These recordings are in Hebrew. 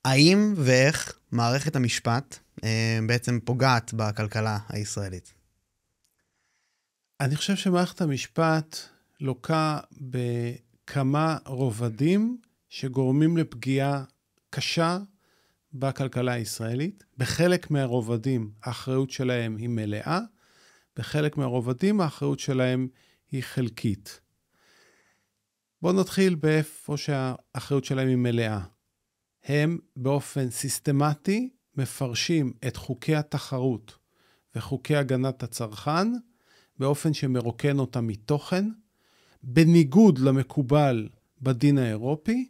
האם ואיך מערכת המשפט בעצם פוגעת בכלכלה הישראלית? אני חושב שמערכת המשפט לוקה בכמה רובדים שגורמים לפגיעה קשה בכלכלה הישראלית. בחלק מהרובדים האחריות שלהם היא מלאה, בחלק מהרובדים האחריות שלהם היא חלקית. בואו נתחיל באיפה שהאחריות שלהם היא מלאה. הם באופן סיסטמטי מפרשים את חוקי התחרות וחוקי הגנת הצרכן באופן שמרוקן אותם מתוכן, בניגוד למקובל בדין האירופי,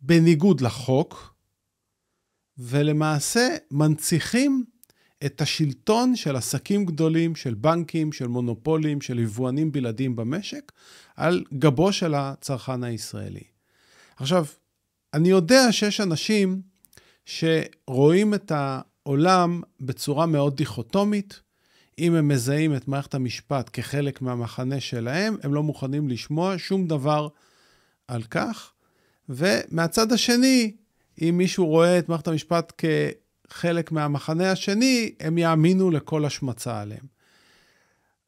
בניגוד לחוק, ולמעשה מנציחים את השלטון של עסקים גדולים, של בנקים, של מונופולים, של יבואנים בלעדיים במשק, על גבו של הצרכן הישראלי. עכשיו, אני יודע שיש אנשים שרואים את העולם בצורה מאוד דיכוטומית. אם הם מזהים את מערכת המשפט כחלק מהמחנה שלהם, הם לא מוכנים לשמוע שום דבר על כך. ומהצד השני, אם מישהו רואה את מערכת המשפט כחלק מהמחנה השני, הם יאמינו לכל השמצה עליהם.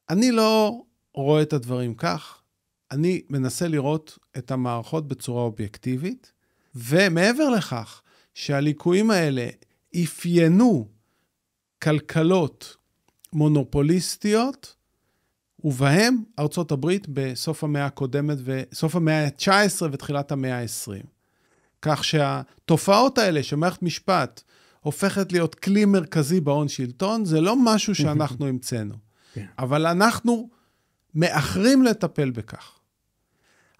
אני לא רואה את הדברים כך. אני מנסה לראות את המערכות בצורה אובייקטיבית, ומעבר לכך שהליקויים האלה אפיינו כלכלות מונופוליסטיות, ובהם ארצות הברית בסוף המאה הקודמת, סוף המאה ה-19 ותחילת המאה ה-20. כך שהתופעות האלה שמערכת משפט הופכת להיות כלי מרכזי בהון שלטון, זה לא משהו שאנחנו המצאנו. אבל אנחנו מאחרים לטפל בכך.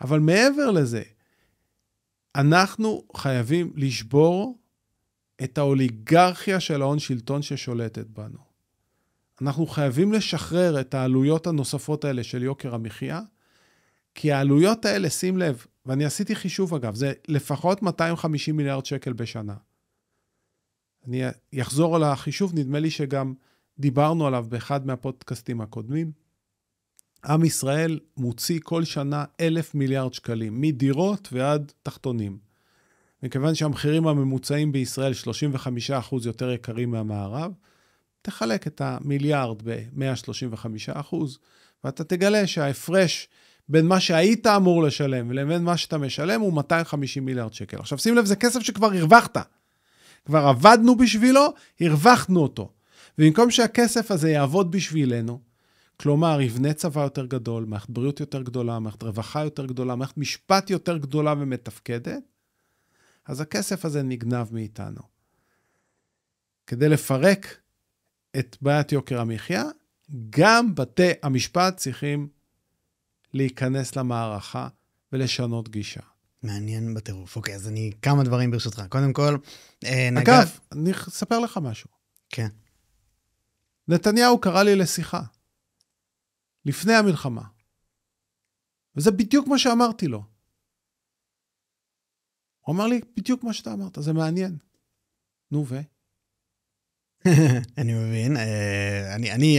אבל מעבר לזה, אנחנו חייבים לשבור את האוליגרכיה של ההון שלטון ששולטת בנו. אנחנו חייבים לשחרר את העלויות הנוספות האלה של יוקר המחיה, כי העלויות האלה, שים לב, ואני עשיתי חישוב אגב, זה לפחות 250 מיליארד שקל בשנה. אני אחזור על החישוב, נדמה לי שגם דיברנו עליו באחד מהפודקאסטים הקודמים. עם ישראל מוציא כל שנה 1,000 מיליארד שקלים, מדירות ועד תחתונים. מכיוון שהמחירים הממוצעים בישראל 35% יותר יקרים מהמערב, תחלק את המיליארד ב-135%, ואתה תגלה שההפרש בין מה שהיית אמור לשלם לבין מה שאתה משלם הוא 250 מיליארד שקל. עכשיו שים לב, זה כסף שכבר הרווחת. כבר עבדנו בשבילו, הרווחנו אותו. ובמקום שהכסף הזה יעבוד בשבילנו, כלומר, יבנה צבא יותר גדול, מערכת בריאות יותר גדולה, מערכת רווחה יותר גדולה, מערכת משפט יותר גדולה ומתפקדת, אז הכסף הזה נגנב מאיתנו. כדי לפרק את בעיית יוקר המחיה, גם בתי המשפט צריכים להיכנס למערכה ולשנות גישה. מעניין בטירוף. אוקיי, אז כמה דברים ברשותך. קודם כל, אגב, אני אספר לך משהו. כן. נתניהו קרא לי לשיחה. לפני המלחמה. וזה בדיוק מה שאמרתי לו. הוא אמר לי, בדיוק מה שאתה אמרת, זה מעניין. נו ו? אני מבין.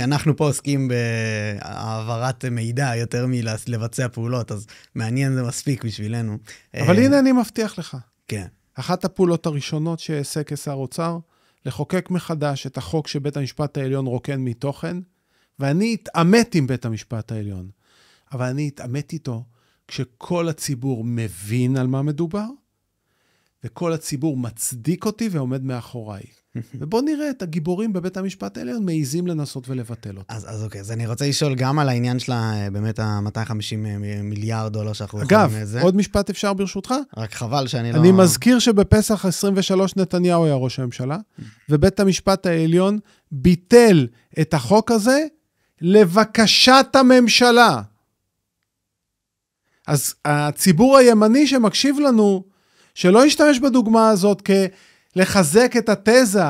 אנחנו פה עוסקים בהעברת מידע יותר מלבצע פעולות, אז מעניין זה מספיק בשבילנו. אבל הנה אני מבטיח לך. כן. אחת הפעולות הראשונות שעשה כשר אוצר, לחוקק מחדש את החוק שבית המשפט העליון רוקן מתוכן, ואני התאמת עם בית המשפט העליון. אבל אני התאמת איתו כשכל הציבור מבין על מה מדובר, וכל הציבור מצדיק אותי ועומד מאחוריי. ובוא נראה את הגיבורים בבית המשפט העליון מעיזים לנסות ולבטל אותו. אז אוקיי, אז אני רוצה לשאול גם על העניין שלה, באמת ה-250 מיליארד דולר שאנחנו אגב, עוד משפט אפשר ברשותך? רק חבל שאני לא... אני מזכיר שבפסח 23 נתניהו היה ראש הממשלה, ובית המשפט העליון ביטל את החוק הזה לבקשת הממשלה. אז הציבור הימני שמקשיב לנו, שלא ישתמש בדוגמה הזאת לחזק את התזה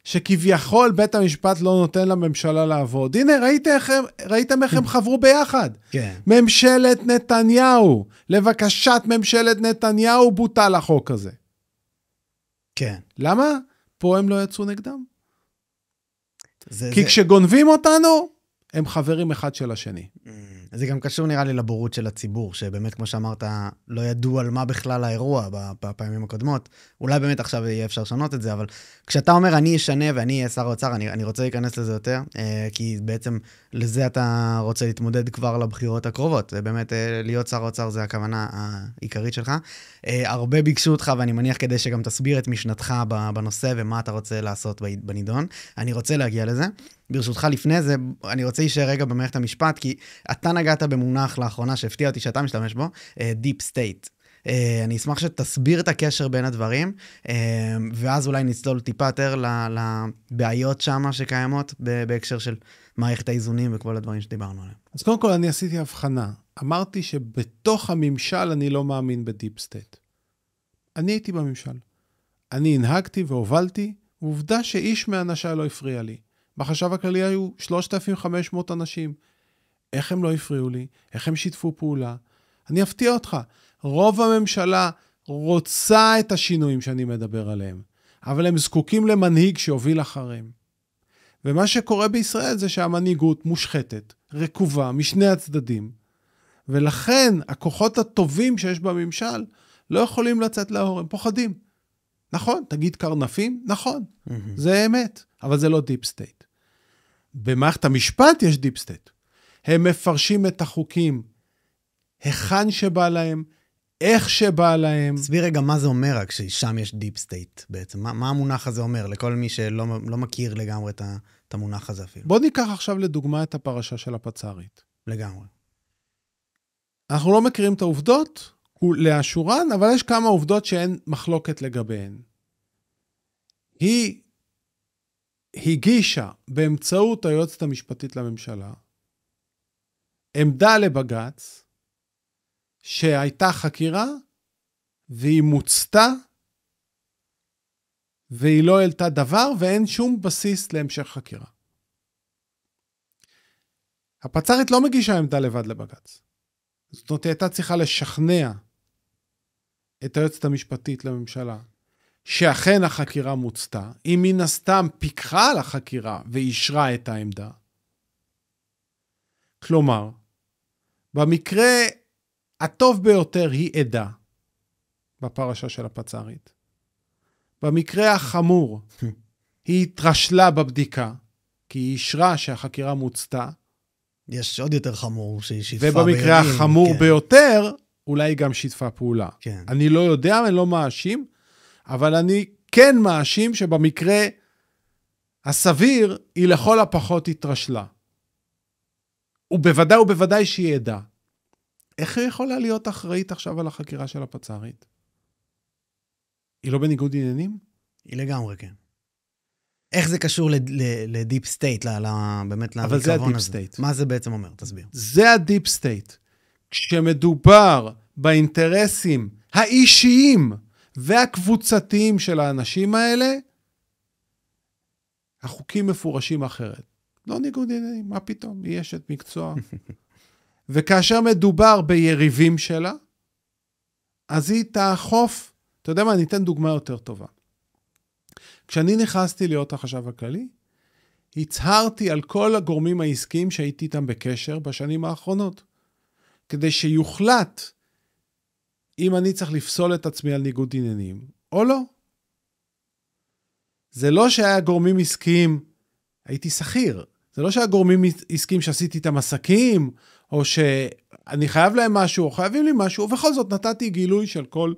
שכביכול בית המשפט לא נותן לממשלה לעבוד. הנה, ראיתם איך הם חברו ביחד. כן. ממשלת נתניהו, לבקשת ממשלת נתניהו בוטל החוק הזה. כן. למה? פה הם לא יצאו נגדם. כי כשגונבים אותנו, הם חברים אחד של השני. זה גם קשור נראה לי לבורות של הציבור, שבאמת, כמו שאמרת, לא ידעו על מה בכלל האירוע בפעמים הקודמות. אולי באמת עכשיו יהיה אפשר לשנות את זה, אבל כשאתה אומר, אני אשנה ואני אהיה שר האוצר, אני רוצה להיכנס לזה יותר, כי בעצם לזה אתה רוצה להתמודד כבר לבחירות הקרובות. באמת, להיות שר האוצר זה הכוונה העיקרית שלך. הרבה ביקשו אותך, ואני מניח כדי שגם תסביר את משנתך בנושא ומה אתה רוצה לעשות בנידון. אני רוצה להגיע לזה. ברשותך לפני זה, אני רוצה להישאר רגע במערכת המשפט, כי אתה נגעת במונח לאחרונה שהפתיע אותי שאתה משתמש בו, Deep State. אני אשמח שתסביר את הקשר בין הדברים, ואז אולי נצלול טיפה יותר לבעיות שמה שקיימות בהקשר של מערכת האיזונים וכל הדברים שדיברנו עליהם. אז קודם כל אני עשיתי הבחנה. אמרתי שבתוך הממשל אני לא מאמין בדיפ סטייט. אני הייתי בממשל. אני הנהגתי והובלתי, ועובדה שאיש מאנשי לא הפריע לי. בחשב הכללי היו 3,500 אנשים. איך הם לא הפריעו לי? איך הם שיתפו פעולה? אני אפתיע אותך. רוב הממשלה רוצה את השינויים שאני מדבר עליהם, אבל הם זקוקים למנהיג שיוביל אחריהם. ומה שקורה בישראל זה שהמנהיגות מושחתת, רקובה, משני הצדדים. ולכן הכוחות הטובים שיש בממשל לא יכולים לצאת לאור, הם פוחדים. נכון, תגיד קרנפים? נכון, זה אמת, אבל זה לא דיפ סטייט. במערכת המשפט יש דיפ סטייט. הם מפרשים את החוקים, היכן שבא להם, איך שבא להם. תסביר רגע מה זה אומר רק ששם יש דיפ סטייט בעצם. מה המונח הזה אומר לכל מי שלא מכיר לגמרי את המונח הזה אפילו? בוא ניקח עכשיו לדוגמה את הפרשה של הפצ"רית. לגמרי. אנחנו לא מכירים את העובדות לאשורן, אבל יש כמה עובדות שאין מחלוקת לגביהן. היא הגישה באמצעות היועצת המשפטית לממשלה, עמדה לבג"ץ, שהייתה חקירה, והיא מוצתה, והיא לא העלתה דבר, ואין שום בסיס להמשך חקירה. הפצ"רית לא מגישה עמדה לבד לבג"ץ. זאת אומרת, היא הייתה צריכה לשכנע את היועצת המשפטית לממשלה, שאכן החקירה מוצתה, היא מן הסתם פיקחה על החקירה, ואישרה את העמדה. כלומר, במקרה הטוב ביותר היא עדה, בפרשה של הפצ"רית. במקרה החמור, היא התרשלה בבדיקה, כי היא אישרה שהחקירה מוצתה. יש עוד יותר חמור שהיא שיתפה בידיים. ובמקרה החמור ביותר, אולי היא גם שיתפה פעולה. כן. אני לא יודע, אני לא מאשים, אבל אני כן מאשים שבמקרה הסביר, היא לכל הפחות התרשלה. ובוודאי שהיא עדה. איך היא יכולה להיות אחראית עכשיו על החקירה של הפצ"רית? היא לא בניגוד עניינים? היא לגמרי, כן. איך זה קשור לדיפ סטייט, באמת אבל זה הדיפ סטייט. מה זה בעצם אומר? תסביר. זה הדיפ סטייט. כשמדובר באינטרסים האישיים והקבוצתיים של האנשים האלה, החוקים מפורשים אחרת. לא ניגוד עניינים, מה פתאום? היא אשת מקצוע. וכאשר מדובר ביריבים שלה, אז היא תאכוף. אתה יודע מה, אני אתן דוגמה יותר טובה. כשאני נכנסתי להיות החשב הכללי, הצהרתי על כל הגורמים העסקיים שהייתי איתם בקשר בשנים האחרונות, כדי שיוחלט אם אני צריך לפסול את עצמי על ניגוד עניינים, או לא. זה לא שהיה גורמים עסקיים, הייתי שכיר, זה לא שהיה גורמים עסקיים שעשיתי איתם עסקים, או שאני חייב להם משהו, או חייבים לי משהו, ובכל זאת נתתי גילוי של כל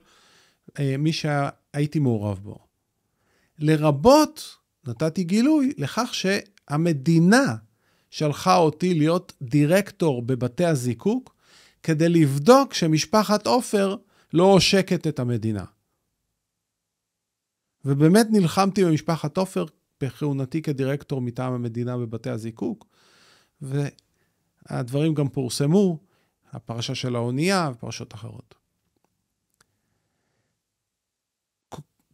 מי שהייתי מעורב בו. לרבות נתתי גילוי לכך שהמדינה שלחה אותי להיות דירקטור בבתי הזיקוק, כדי לבדוק שמשפחת עופר לא עושקת את המדינה. ובאמת נלחמתי במשפחת עופר בכהונתי כדירקטור מטעם המדינה בבתי הזיקוק, והדברים גם פורסמו, הפרשה של האונייה ופרשות אחרות.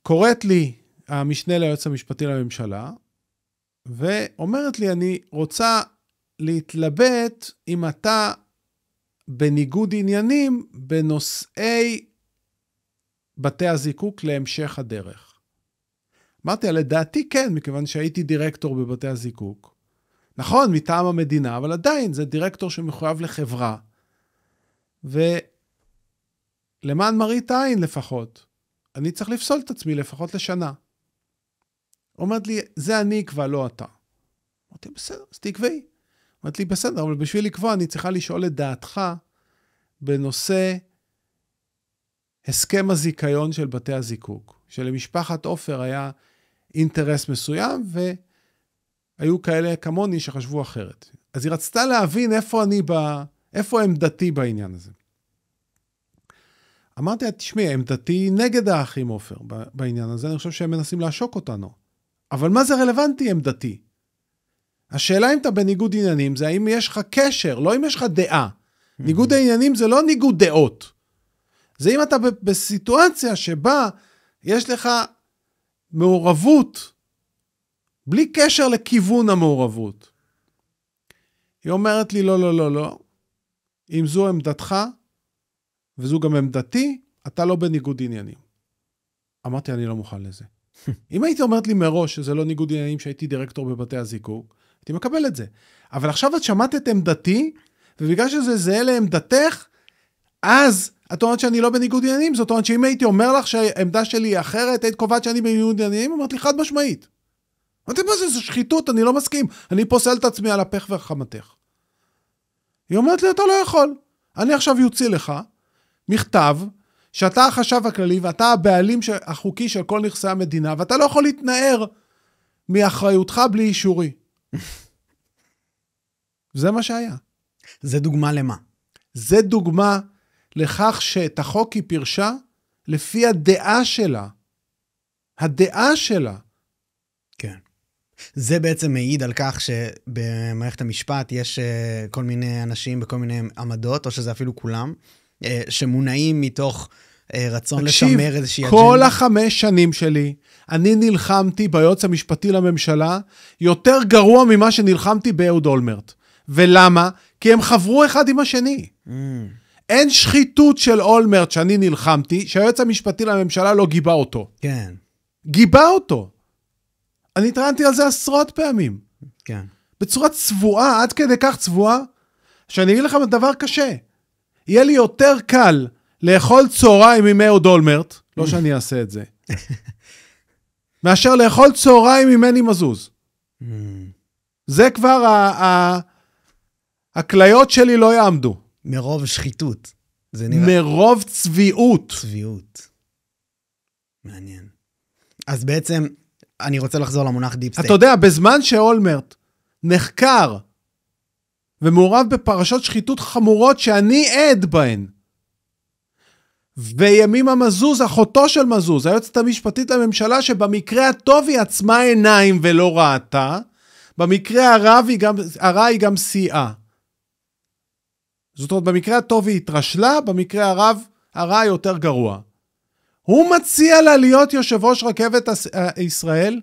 קוראת לי המשנה ליועץ המשפטי לממשלה, ואומרת לי, אני רוצה להתלבט אם אתה בניגוד עניינים בנושאי בתי הזיקוק להמשך הדרך. אמרתי, לדעתי כן, מכיוון שהייתי דירקטור בבתי הזיקוק. נכון, מטעם המדינה, אבל עדיין זה דירקטור שמחויב לחברה, ולמען מראית עין לפחות, אני צריך לפסול את עצמי לפחות לשנה. אומרת לי, זה אני אקבע, לא אתה. אמרתי, בסדר, אז תקבעי. אמרת לי, בסדר, אבל בשביל לקבוע אני צריכה לשאול את דעתך בנושא הסכם הזיכיון של בתי הזיקוק, שלמשפחת עופר היה אינטרס מסוים, והיו כאלה כמוני שחשבו אחרת. אז היא רצתה להבין איפה עמדתי בעניין הזה. אמרתי, תשמעי, עמדתי נגד האחים עופר בעניין הזה, אני חושב שהם מנסים לעשוק אותנו. אבל מה זה רלוונטי עמדתי? השאלה אם אתה בניגוד עניינים, זה האם יש לך קשר, לא אם יש לך דעה. ניגוד העניינים זה לא ניגוד דעות. זה אם אתה בסיטואציה שבה יש לך מעורבות, בלי קשר לכיוון המעורבות. היא אומרת לי, לא, לא, לא, לא. אם זו עמדתך, וזו גם עמדתי, אתה לא בניגוד עניינים. אמרתי, אני לא מוכן לזה. אם הייתי אומרת לי מראש שזה לא ניגוד עניינים שהייתי דירקטור בבתי הזיקוק, הייתי מקבל את זה. אבל עכשיו את שמעת את עמדתי, ובגלל שזה זהה לעמדתך, אז את אומרת שאני לא בניגוד עניינים, זאת אומרת שאם הייתי אומר לך שהעמדה שלי היא אחרת, היית קובעת שאני בניגוד עניינים, אמרת לי חד משמעית. אמרתי, מה זה? זה שחיתות, אני לא מסכים. אני פוסל את עצמי על הפך וחמתך. היא אומרת לי, אתה לא יכול. אני עכשיו יוציא לך מכתב, שאתה החשב הכללי, ואתה הבעלים החוקי של כל נכסי המדינה, ואתה לא יכול להתנער מאחריותך בלי אישורי. זה מה שהיה. זה דוגמה למה? זה דוגמה לכך שאת החוק היא פירשה לפי הדעה שלה. הדעה שלה. כן. זה בעצם מעיד על כך שבמערכת המשפט יש כל מיני אנשים בכל מיני עמדות, או שזה אפילו כולם, שמונעים מתוך רצון לשמר איזושהי אג'נדה. כל 5 שנים שלי, אני נלחמתי ביועץ המשפטי לממשלה, יותר גרוע ממה שנלחמתי באהוד אולמרט. ולמה? כי הם חברו אחד עם השני. אין שחיתות של אולמרט שאני נלחמתי, שהיועץ המשפטי לממשלה לא גיבה אותו. כן. גיבה אותו. אני התראיינתי על זה 10 פעמים. כן. בצורה צבועה, עד כדי כך צבועה, שאני אגיד לכם דבר קשה. יהיה לי יותר קל לאכול צהריים עם אהוד אולמרט, לא שאני אעשה את זה, מאשר לאכול צהריים עם מני מזוז. זה כבר הכליות שלי לא יעמדו. מרוב שחיתות. זה נראה. מרוב צביעות. צביעות. מעניין. אז בעצם, אני רוצה לחזור למונח דיפ סטייט. אתה יודע, בזמן שאולמרט נחקר, ומעורב בפרשות שחיתות חמורות שאני עד בהן, וימימה מזוז, אחותו של מזוז, היועצת המשפטית לממשלה, שבמקרה הטוב היא עצמה עיניים ולא ראתה, במקרה הרע היא גם סייעה. זאת אומרת, במקרה הטוב היא התרשלה, במקרה הרע יותר גרוע. הוא מציע לה להיות יושב ראש רכבת ישראל,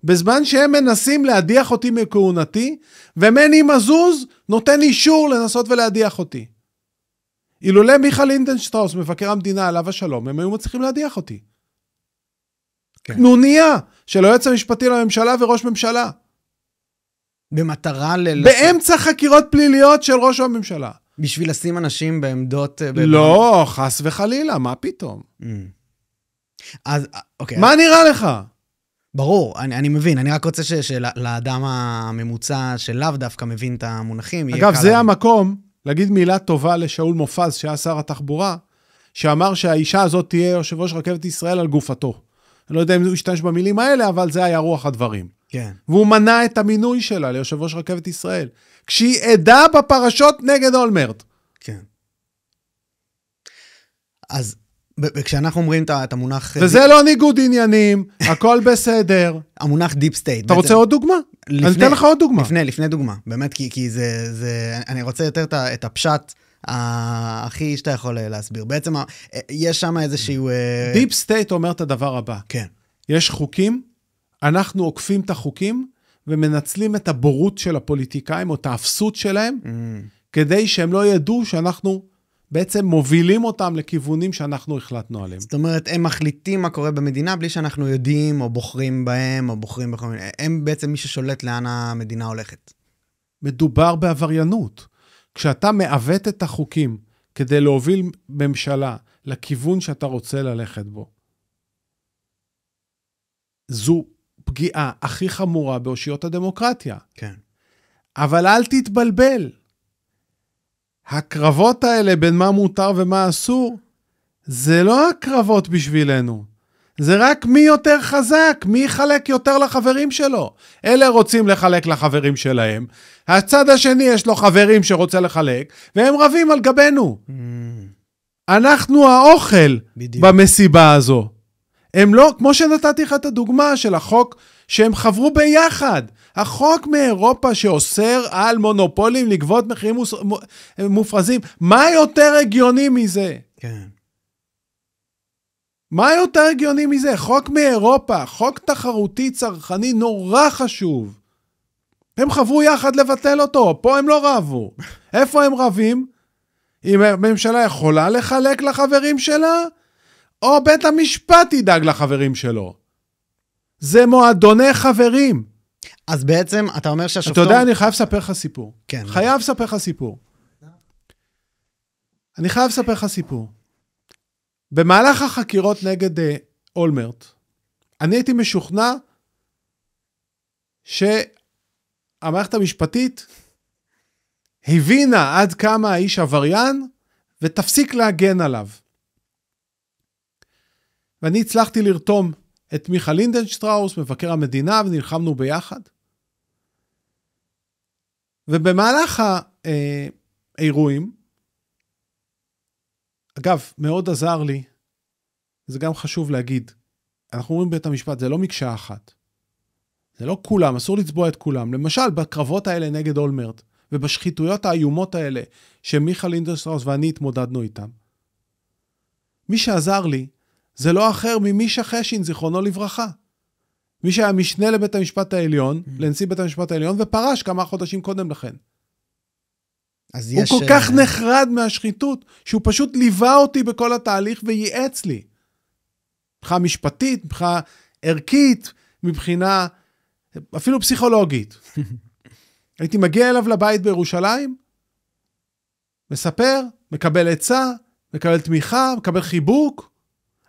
בזמן שהם מנסים להדיח אותי מכהונתי, ומני מזוז נותן אישור לנסות ולהדיח אותי. אילולא מיכה לינדנשטראוס, מבקר המדינה עליו השלום, הם היו מצליחים להדיח אותי. כן. קנוניה של היועץ המשפטי לממשלה וראש ממשלה. במטרה באמצע חקירות פליליות של ראש הממשלה. בשביל לשים אנשים בעמדות... לא, חס וחלילה, מה פתאום? אז, אוקיי. מה נראה לך? ברור, אני מבין, אני רק רוצה שלאדם הממוצע שלאו דווקא מבין את המונחים. אגב, זה המקום להגיד מילה טובה לשאול מופז, שהיה שר התחבורה, שאמר שהאישה הזאת תהיה יושב ראש רכבת ישראל על גופתו. אני לא יודע אם הוא השתמש במילים האלה, אבל זה היה רוח הדברים. כן. והוא מנע את המינוי שלה ליושב ראש רכבת ישראל, כשהיא עדה בפרשות נגד אולמרט. כן. אז כשאנחנו אומרים את המונח... וזה לא ניגוד עניינים, הכל בסדר. המונח דיפ סטייט. אתה רוצה עוד דוגמה? אני אתן לך עוד דוגמה. לפני דוגמה. באמת, כי זה... אני רוצה יותר את הפשט הכי שאתה יכול להסביר. בעצם, יש שם איזשהו... דיפ סטייט אומר את הדבר הבא. כן. יש חוקים, אנחנו עוקפים את החוקים, ומנצלים את הבורות של הפוליטיקאים, או את האפסות שלהם, כדי שהם לא ידעו שאנחנו בעצם מובילים אותם לכיוונים שאנחנו החלטנו עליהם. זאת אומרת, הם מחליטים מה קורה במדינה, בלי שאנחנו יודעים, או בוחרים בהם, או בוחרים בכל מיני... הם בעצם מי ששולט לאן המדינה הולכת. מדובר בעבריינות. כשאתה מעוות את החוקים כדי להוביל ממשלה לכיוון שאתה רוצה ללכת בו, זו פגיעה הכי חמורה באושיות הדמוקרטיה. כן. אבל אל תתבלבל. הקרבות האלה בין מה מותר ומה אסור, זה לא הקרבות בשבילנו. זה רק מי יותר חזק, מי יחלק יותר לחברים שלו. אלה רוצים לחלק לחברים שלהם. הצד השני יש לו חברים שרוצה לחלק, והם רבים על גבינו. אנחנו האוכל בדיוק. במסיבה הזו. הם לא, כמו שנתתי לך את הדוגמה של החוק, שהם חברו ביחד. החוק מאירופה שאוסר על מונופולים לגבות מחירים מופרזים. מה יותר הגיוני מזה? כן. מה יותר הגיוני מזה? חוק מאירופה, חוק תחרותי צרכני נורא חשוב. הם חברו יחד לבטל אותו, פה הם לא רבו. איפה הם רבים? אם הממשלה יכולה לחלק לחברים שלה, או בית המשפט ידאג לחברים שלו. זה מועדוני חברים. אז בעצם אתה אומר שהשופטון... אתה יודע, אני חייב לספר לך סיפור. כן. חייב לספר לך סיפור. אני חייב לספר לך סיפור. במהלך החקירות נגד אולמרט, אני הייתי משוכנע שהמערכת המשפטית הבינה עד כמה האיש עבריין, ותפסיק להגן עליו. ואני הצלחתי לרתום את מיכה לינדנשטראוס, מבקר המדינה, ונלחמנו ביחד. ובמהלך האירועים, אגב, מאוד עזר לי, זה גם חשוב להגיד, אנחנו אומרים בית המשפט, זה לא מקשה אחת. זה לא כולם, אסור לצבוע את כולם. למשל, בקרבות האלה נגד אולמרט, ובשחיתויות האיומות האלה, שמיכה לינדנשטראוס ואני התמודדנו איתם. מי שעזר לי, זה לא אחר ממישה חשין, זיכרונו לברכה. מי שהיה משנה לבית המשפט העליון, לנשיא בית המשפט העליון, ופרש כמה חודשים קודם לכן. אז הוא יש... כל כך נחרד מהשחיתות, שהוא פשוט ליווה אותי בכל התהליך וייעץ לי. מבחינה משפטית, מבחינה ערכית, מבחינה אפילו פסיכולוגית. הייתי מגיע אליו לבית בירושלים, מספר, מקבל עצה, מקבל תמיכה, מקבל חיבוק.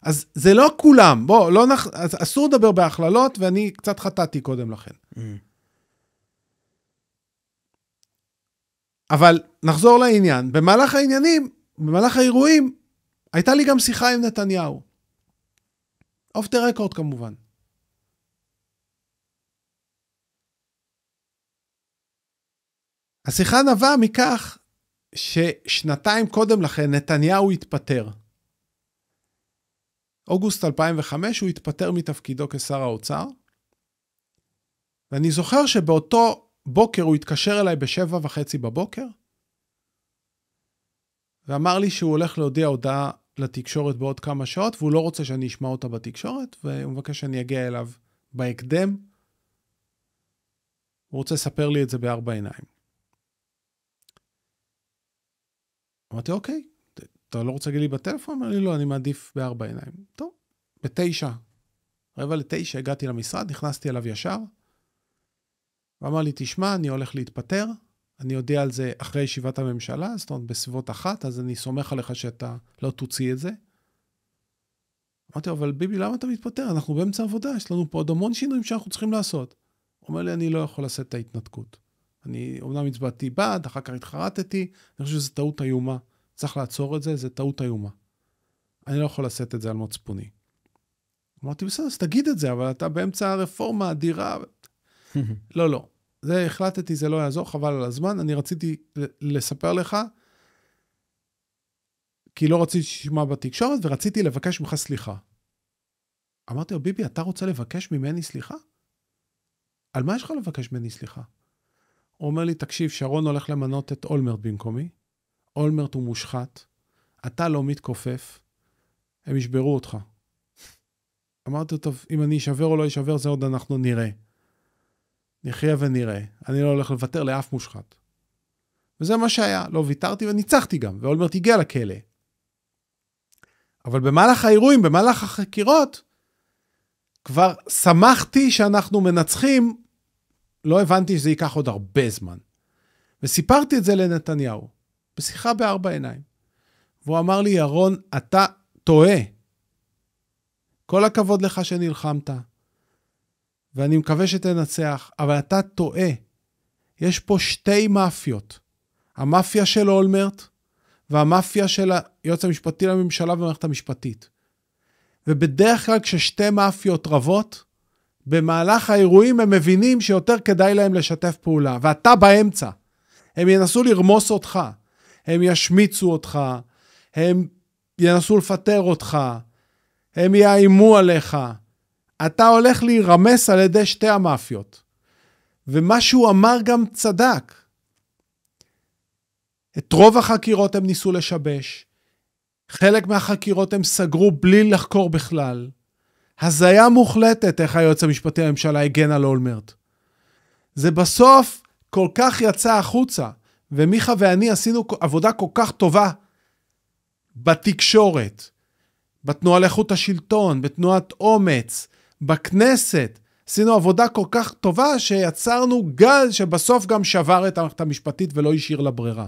אז זה לא כולם, בוא, לא אז אסור לדבר בהכללות, ואני קצת חטאתי קודם לכן. אבל נחזור לעניין. במהלך העניינים, במהלך האירועים, הייתה לי גם שיחה עם נתניהו. אוף דה רקורד כמובן. השיחה נבעה מכך ששנתיים קודם לכן נתניהו התפטר. אוגוסט 2005 הוא התפטר מתפקידו כשר האוצר, ואני זוכר שבאותו בוקר הוא התקשר אליי ב7:30 בבוקר, ואמר לי שהוא הולך להודיע הודעה לתקשורת בעוד כמה שעות, והוא לא רוצה שאני אשמע אותה בתקשורת, והוא מבקש שאני אגיע אליו בהקדם. הוא רוצה לספר לי את זה בארבע עיניים. אמרתי, אוקיי, אתה לא רוצה להגיד לי בטלפון? אמר לי, לא, אני מעדיף בארבע עיניים. טוב, ב9, 8:45 הגעתי למשרד, נכנסתי אליו ישר, ואמר לי, תשמע, אני הולך להתפטר, אני יודע על זה אחרי ישיבת הממשלה, זאת אומרת בסביבות 1, אז אני סומך עליך שאתה לא תוציא את זה. אמרתי, אבל ביבי, למה אתה מתפטר? אנחנו באמצע עבודה, יש לנו פה עוד המון שינויים שאנחנו צריכים לעשות. הוא אומר לי, אני לא יכול לעשות את ההתנתקות. אני אומנם הצבעתי בעד, אחר כך התחרטתי, אני חושב שזו טעות איומה. צריך לעצור את זה, זה טעות איומה. אני לא יכול לעשות את זה על מצפוני. אמרתי, בסדר, אז תגיד את זה, אבל אתה באמצע הרפורמה האדירה. לא, לא. זה החלטתי, זה לא יעזור, חבל על הזמן. אני רציתי לספר לך, כי לא רציתי לשמוע בתקשורת, ורציתי לבקש ממך סליחה. אמרתי לו, ביבי, אתה רוצה לבקש ממני סליחה? על מה יש לך לבקש ממני סליחה? הוא אומר לי, תקשיב, שרון הולך למנות את אולמרט במקומי, אולמרט הוא מושחת, אתה לא מתכופף, הם ישברו אותך. אמרתי, טוב, אם אני אשבר או לא אשבר, זה עוד אנחנו נראה. נחיה ונראה. אני לא הולך לוותר לאף מושחת. וזה מה שהיה. לא ויתרתי וניצחתי גם, ואולמרט הגיע לכלא. אבל במהלך האירועים, במהלך החקירות, כבר שמחתי שאנחנו מנצחים, לא הבנתי שזה ייקח עוד הרבה זמן. וסיפרתי את זה לנתניהו, בשיחה בארבע עיניים. והוא אמר לי, ירון, אתה טועה. כל הכבוד לך שנלחמת, ואני מקווה שתנצח, אבל אתה טועה. יש פה שתי מאפיות. המאפיה של אולמרט, והמאפיה של היועץ המשפטי לממשלה ומערכת המשפטית. ובדרך כלל כששתי מאפיות רבות, במהלך האירועים הם מבינים שיותר כדאי להם לשתף פעולה, ואתה באמצע. הם ינסו לרמוס אותך, הם ישמיצו אותך, הם ינסו לפטר אותך, הם יאיימו עליך. אתה הולך להירמס על ידי שתי המאפיות. ומה שהוא אמר גם צדק. את רוב החקירות הם ניסו לשבש. חלק מהחקירות הם סגרו בלי לחקור בכלל. הזיה מוחלטת איך היועץ המשפטי לממשלה הגן על אולמרט. זה בסוף כל כך יצא החוצה, ומיכה ואני עשינו עבודה כל כך טובה בתקשורת, בתנועה לאיכות השלטון, בתנועת אומץ, בכנסת. עשינו עבודה כל כך טובה שיצרנו גל שבסוף גם שבר את המערכת המשפטית ולא השאיר לה ברירה.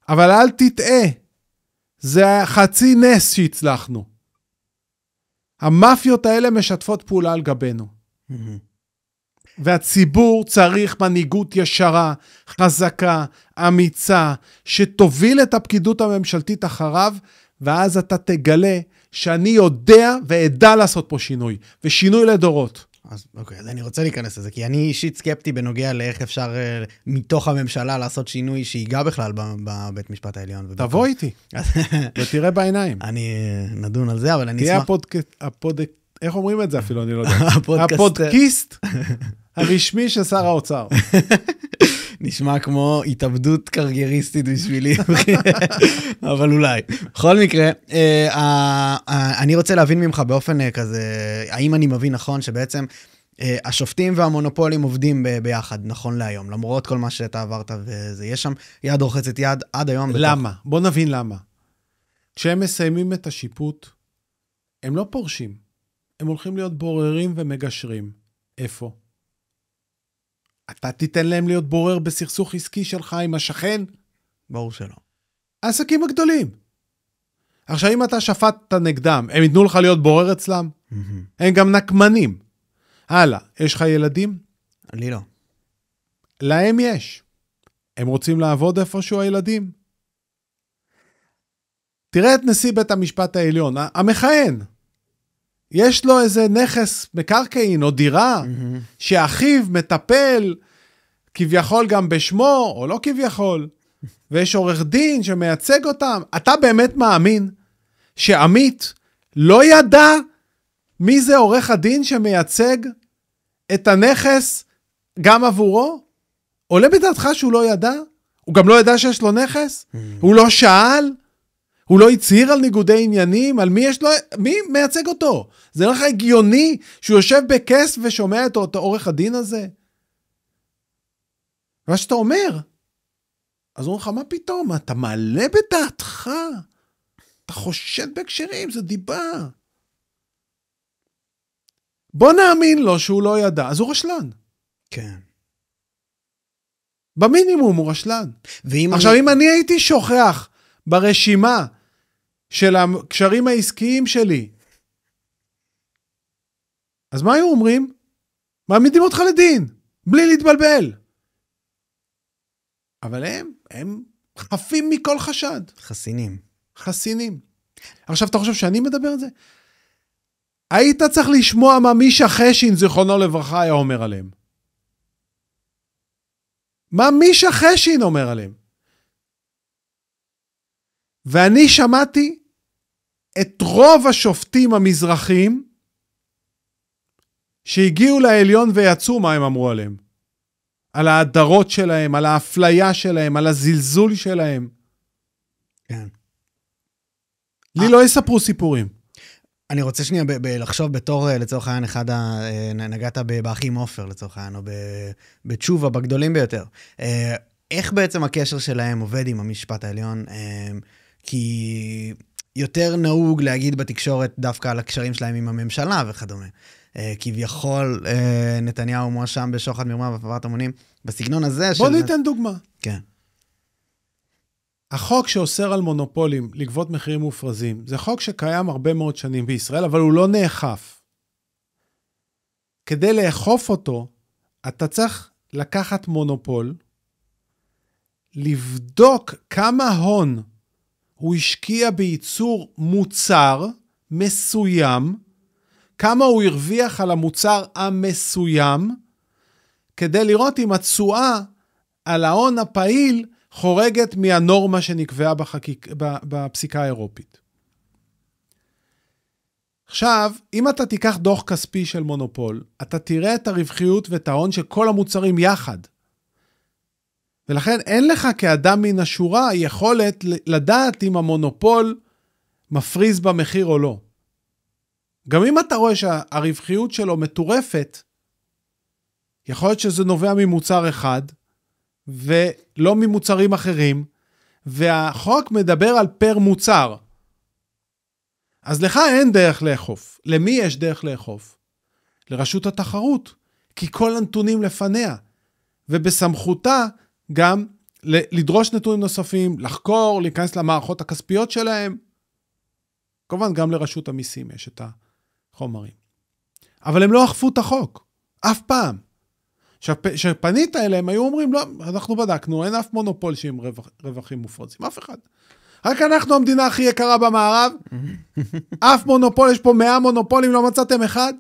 אבל אל תטעה, זה חצי נס שהצלחנו. המאפיות האלה משתפות פעולה על גבינו. והציבור צריך מנהיגות ישרה, חזקה, אמיצה, שתוביל את הפקידות הממשלתית אחריו, ואז אתה תגלה שאני יודע ועדה לעשות פה שינוי, ושינוי לדורות. אז אוקיי, אז אני רוצה להיכנס לזה, כי אני אישית סקפטי בנוגע לאיך אפשר מתוך הממשלה לעשות שינוי שיגע בכלל בבית משפט העליון. תבוא איתי, ותראה בעיניים. אני נדון על זה, אבל אני אשמח. תהיה איך אומרים את זה אפילו, אני לא יודע. הפודקיסט הרשמי של שר האוצר. נשמע כמו התאבדות קרייריסטית בשבילי, אבל אולי. בכל מקרה, אני רוצה להבין ממך באופן כזה, האם אני מבין נכון שבעצם השופטים והמונופולים עובדים ביחד, נכון להיום, למרות כל מה שאתה עברת, וזה יש שם יד רוחצת יד עד היום. למה? בוא נבין למה. כשהם מסיימים את השיפוט, הם לא פורשים. הם הולכים להיות בוררים ומגשרים. איפה? אתה תיתן להם להיות בורר בסכסוך עסקי שלך עם השכן? ברור שלא. העסקים הגדולים. עכשיו, אם אתה שפטת נגדם, הם ייתנו לך להיות בורר אצלם? הם גם נקמנים. הלאה, יש לך ילדים? לי לא. להם יש. הם רוצים לעבוד איפשהו הילדים? תראה את נשיא בית המשפט העליון, המכהן. יש לו איזה נכס מקרקעין או דירה, שאחיו מטפל כביכול גם בשמו, או לא כביכול, ויש עורך דין שמייצג אותם. אתה באמת מאמין שעמית לא ידע מי זה עורך הדין שמייצג את הנכס גם עבורו? עולה בדעתך שהוא לא ידע? הוא גם לא ידע שיש לו נכס? הוא לא שאל? הוא לא הצהיר על ניגודי עניינים? על מי מייצג אותו? זה לך הגיוני שהוא יושב בכס ושומע את עורך הדין הזה? מה שאתה אומר, אז אומרים לך, מה פתאום? אתה מעלה בדעתך? אתה חושד בהקשרים, זה דיבה. בוא נאמין לו שהוא לא ידע, אז הוא רשלן. כן. במינימום הוא רשלן. עכשיו, אם אני הייתי שוכח ברשימה של הקשרים העסקיים שלי, אז מה היו אומרים? מעמידים אותך לדין, בלי להתבלבל. אבל הם חפים מכל חשד. חסינים. עכשיו, אתה חושב שאני מדבר על זה? היית צריך לשמוע מה מישה חשין, זיכרונו לברכה, היה אומר עליהם. מה מישה חשין אומר עליהם? ואני שמעתי את רוב השופטים המזרחים שהגיעו לעליון ויצאו מה הם אמרו עליהם. על ההדרות שלהם, על האפליה שלהם, על הזלזול שלהם. כן. לי לא יספרו סיפורים. אני רוצה שנייה לחשוב בתור, לצורך העניין, נגעת באחים עופר, לצורך העניין, או בתשובה, בגדולים ביותר. איך בעצם הקשר שלהם עובד עם המשפט העליון? כי יותר נהוג להגיד בתקשורת דווקא על הקשרים שלהם עם הממשלה וכדומה. כביכול נתניהו מואשם בשוחד מרמה והפרת אמונים, בסגנון הזה בוא ניתן דוגמה. כן. החוק שאוסר על מונופולים לגבות מחירים מופרזים, זה חוק שקיים הרבה מאוד שנים בישראל, אבל הוא לא נאכף. כדי לאכוף אותו, אתה צריך לקחת מונופול, לבדוק כמה הון הוא השקיע בייצור מוצר מסוים, כמה הוא הרוויח על המוצר המסוים, כדי לראות אם התשואה על ההון הפעיל חורגת מהנורמה שנקבעה בפסיקה האירופית. עכשיו, אם אתה תיקח דוח כספי של מונופול, אתה תראה את הרווחיות ואת ההון של כל המוצרים יחד. ולכן אין לך כאדם מן השורה יכולת לדעת אם המונופול מפריז במחיר או לא. גם אם אתה רואה שהרווחיות שלו מטורפת, יכול להיות שזה נובע ממוצר אחד, ולא ממוצרים אחרים, והחוק מדבר על פר מוצר. אז לך אין דרך לאכוף. למי יש דרך לאכוף? לרשות התחרות, כי כל הנתונים לפניה, ובסמכותה גם לדרוש נתונים נוספים, לחקור, להיכנס למערכות הכספיות שלהם. כמובן גם לרשות המיסים יש את החומרים. אבל הם לא אכפו את החוק, אף פעם. כשפנית אליהם, היו אומרים, לא, אנחנו בדקנו, אין אף מונופול שעם רווחים מופרזים, אף אחד. רק אנחנו המדינה הכי יקרה במערב, אף מונופול, יש פה 100 מונופולים, לא מצאתם אחד.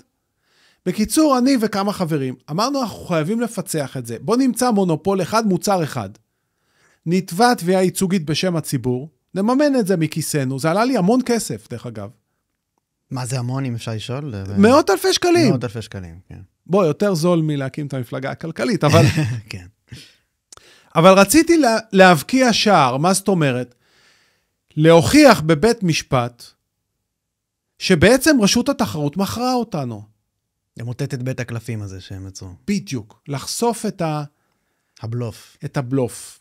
בקיצור, אני וכמה חברים, אמרנו, אנחנו חייבים לפצח את זה. בוא נמצא מונופול אחד, מוצר אחד. נתבע תביעה ייצוגית בשם הציבור, נממן את זה מכיסנו, זה עלה לי המון כסף, דרך אגב. מה זה המון, אם אפשר לשאול? מאות אלפי שקלים. מאות אלפי שקלים, כן. בוא, יותר זול מלהקים את המפלגה הכלכלית, אבל... כן. אבל רציתי להבקיע שער, מה זאת אומרת? להוכיח בבית משפט, שבעצם רשות התחרות מכרה אותנו. למוטט את בית הקלפים הזה שהם יצרו. בדיוק. לחשוף את הבלוף. את הבלוף.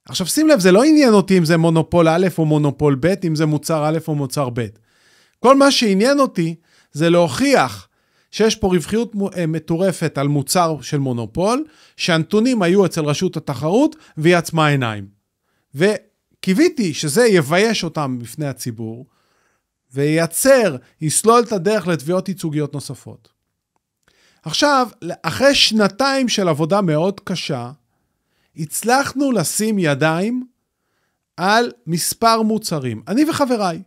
עכשיו שים לב, זה לא עניין אותי אם זה מונופול א' או מונופול ב', אם זה מוצר א' או מוצר ב'. כל מה שעניין אותי זה להוכיח שיש פה רווחיות מטורפת על מוצר של מונופול, שהנתונים היו אצל רשות התחרות והיא עצמה עיניים. וקיוויתי שזה יבייש אותם בפני הציבור, וייצר, יסלול את הדרך לתביעות ייצוגיות נוספות. עכשיו, אחרי שנתיים של עבודה מאוד קשה, הצלחנו לשים ידיים על מספר מוצרים. אני וחבריי.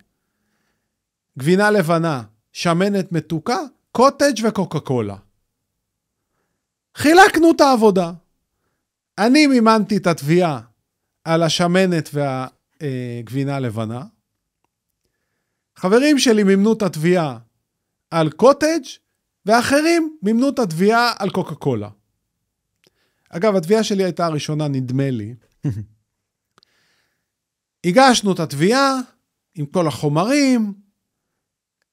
גבינה לבנה, שמנת מתוקה, קוטג' וקוקה קולה. חילקנו את העבודה. אני מימנתי את התביעה על השמנת והגבינה לבנה. חברים שלי מימנו את התביעה על קוטג' ואחרים מימנו את התביעה על קוקה קולה. אגב, התביעה שלי הייתה הראשונה, נדמה לי. הגשנו את התביעה עם כל החומרים,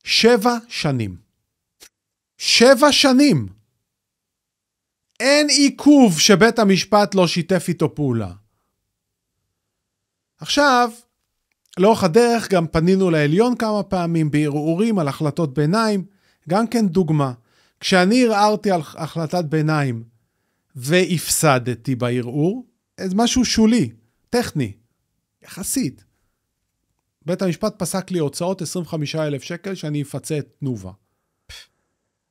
7 שנים. 7 שנים. אין עיכוב שבית המשפט לא שיתף איתו פעולה. עכשיו, לאורך הדרך גם פנינו לעליון כמה פעמים, בערעורים על החלטות ביניים, גם כן דוגמה. כשאני ערערתי על החלטת ביניים, והפסדתי בערעור, זה משהו שולי, טכני, יחסית. בית המשפט פסק לי הוצאות 25,000 שקל שאני אפצה את תנובה.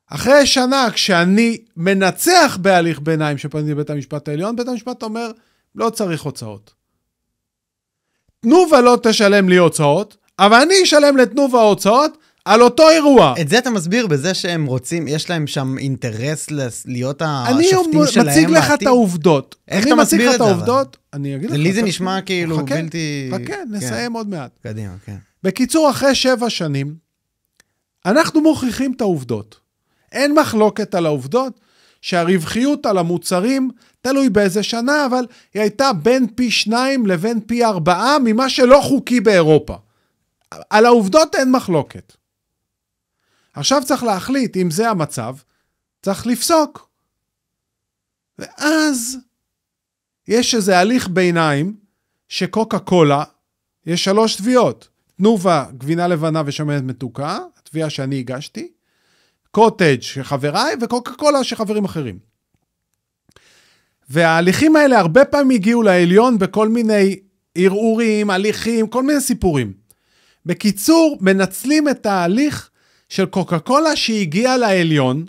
אחרי שנה, כשאני מנצח בהליך ביניים שפניתי לבית המשפט העליון, בית המשפט אומר, לא צריך הוצאות. תנובה לא תשלם לי הוצאות, אבל אני אשלם לתנובה הוצאות על אותו אירוע. את זה אתה מסביר בזה שהם רוצים, יש להם שם אינטרס להיות השופטים שלהם. אני מציג לך את העובדות. איך אתה מסביר את זה? אני אגיד לך. לי זה נשמע כאילו בלתי... חכה, נסיים עוד מעט. קדימה, כן. בקיצור, אחרי 7 שנים, אנחנו מוכיחים את העובדות. אין מחלוקת על העובדות, שהרווחיות על המוצרים, תלוי באיזה שנה, אבל היא הייתה בין פי 2 לבין פי 4 ממה שלא חוקי באירופה. על העובדות אין מחלוקת. עכשיו צריך להחליט, אם זה המצב, צריך לפסוק. ואז יש איזה הליך ביניים, שקוקה קולה, יש 3 תביעות. תנובה, גבינה לבנה ושמנת מתוקה, התביעה שאני הגשתי, קוטג' שחבריי, וקוקה קולה שחברים אחרים. וההליכים האלה הרבה פעמים הגיעו לעליון בכל מיני ערעורים, הליכים, כל מיני סיפורים. בקיצור, מנצלים את ההליך של קוקה קולה שהגיע לעליון,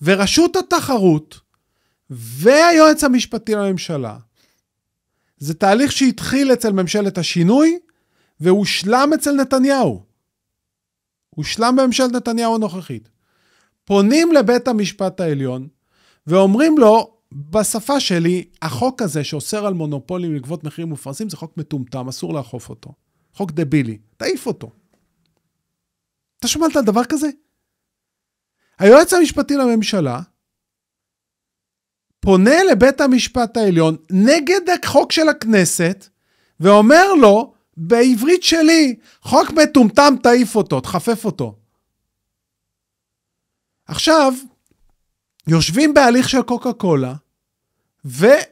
ורשות התחרות, והיועץ המשפטי לממשלה, זה תהליך שהתחיל אצל ממשלת השינוי, והושלם אצל נתניהו. הושלם בממשלת נתניהו הנוכחית. פונים לבית המשפט העליון, ואומרים לו, בשפה שלי, החוק הזה שאוסר על מונופולים לגבות מחירים מופרזים, זה חוק מטומטם, אסור לאכוף אותו. חוק דבילי, תעיף אותו. אתה שומעת על דבר כזה? היועץ המשפטי לממשלה, פונה לבית המשפט העליון, נגד החוק של הכנסת, ואומר לו, בעברית שלי, חוק מטומטם, תעיף אותו, תחפף אותו. עכשיו, יושבים בהליך של קוקה קולה, ואנשי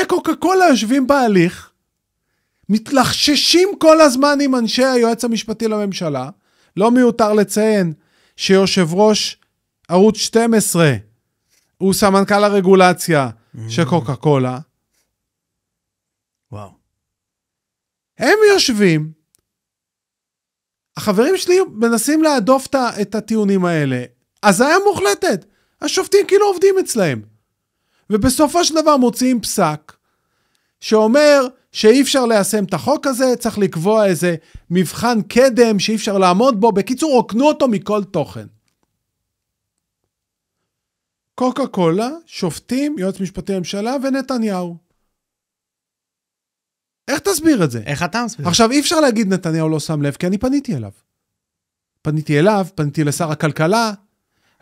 קוקה קולה יושבים בהליך, מתלחששים כל הזמן עם אנשי היועץ המשפטי לממשלה, לא מיותר לציין שיושב ראש ערוץ 12, הוא סמנכ"ל הרגולציה של קוקה קולה. וואו. הם יושבים, החברים שלי מנסים להדוף את הטיעונים האלה, אז היה מוחלטת, השופטים כאילו עובדים אצלהם. ובסופו של דבר מוציאים פסק, שאומר שאי אפשר ליישם את החוק הזה, צריך לקבוע איזה מבחן קדם שאי אפשר לעמוד בו, בקיצור רוקנו אותו מכל תוכן. קוקה קולה, שופטים, יועץ משפטי הממשלה ונתניהו. איך תסביר את זה? איך אתה מסביר? עכשיו אי אפשר להגיד נתניהו לא שם לב, כי אני פניתי אליו. פניתי לשר הכלכלה,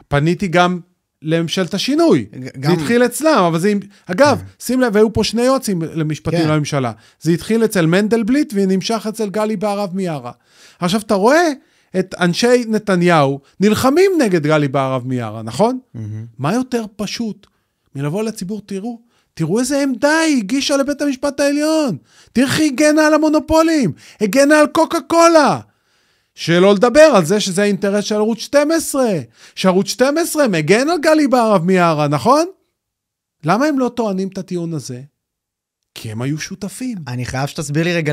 פניתי גם לממשלת השינוי. זה התחיל אצלם, אבל זה... אגב, שים לב, והיו פה שני יועצים למשפטים לממשלה. זה התחיל אצל מנדלבליט, ונמשך אצל גלי בהרב מיארה. עכשיו, אתה רואה את אנשי נתניהו נלחמים נגד גלי בהרב מיארה, נכון? מה יותר פשוט מלבוא לציבור, תראו איזה עמדה היא הגישה לבית המשפט העליון. תראו איך היא הגנה על המונופולים, הגנה על קוקה קולה. שלא לדבר על זה שזה האינטרס של ערוץ 12, שערוץ 12 מגן על גלי בהרב מיארה, נכון? למה הם לא טוענים את הטיעון הזה? כי הם היו שותפים. אני חייב שתסביר לי רגע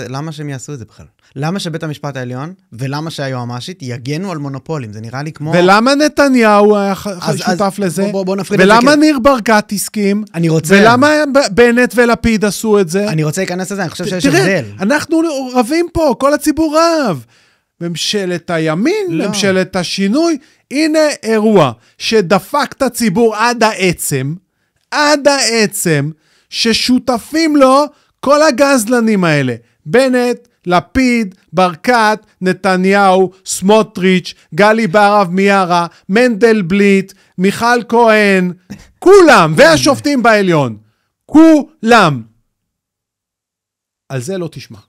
למה שהם יעשו את זה בכלל. למה שבית המשפט העליון, ולמה שהיועמ"שית יגנו על מונופולים. זה נראה לי כמו... ולמה נתניהו היה שותף לזה? בוא נפריד את זה. ולמה ניר ברקת הסכים? אני רוצה... ולמה בנט ולפיד עשו את זה? אני רוצה להיכנס לזה, אני חושב שיש הבדל. תראה, אנחנו רבים פה, כל הציבור רב. ממשלת הימין, לא. ממשלת השינוי, הנה אירוע שדפק את הציבור עד העצם, ששותפים לו כל הגזלנים האלה, בנט, לפיד, ברקת, נתניהו, סמוטריץ', גלי בהרב מיארה, מנדלבליט, מיכל כהן, כולם, והשופטים בעליון, כולם. על זה לא תשמע.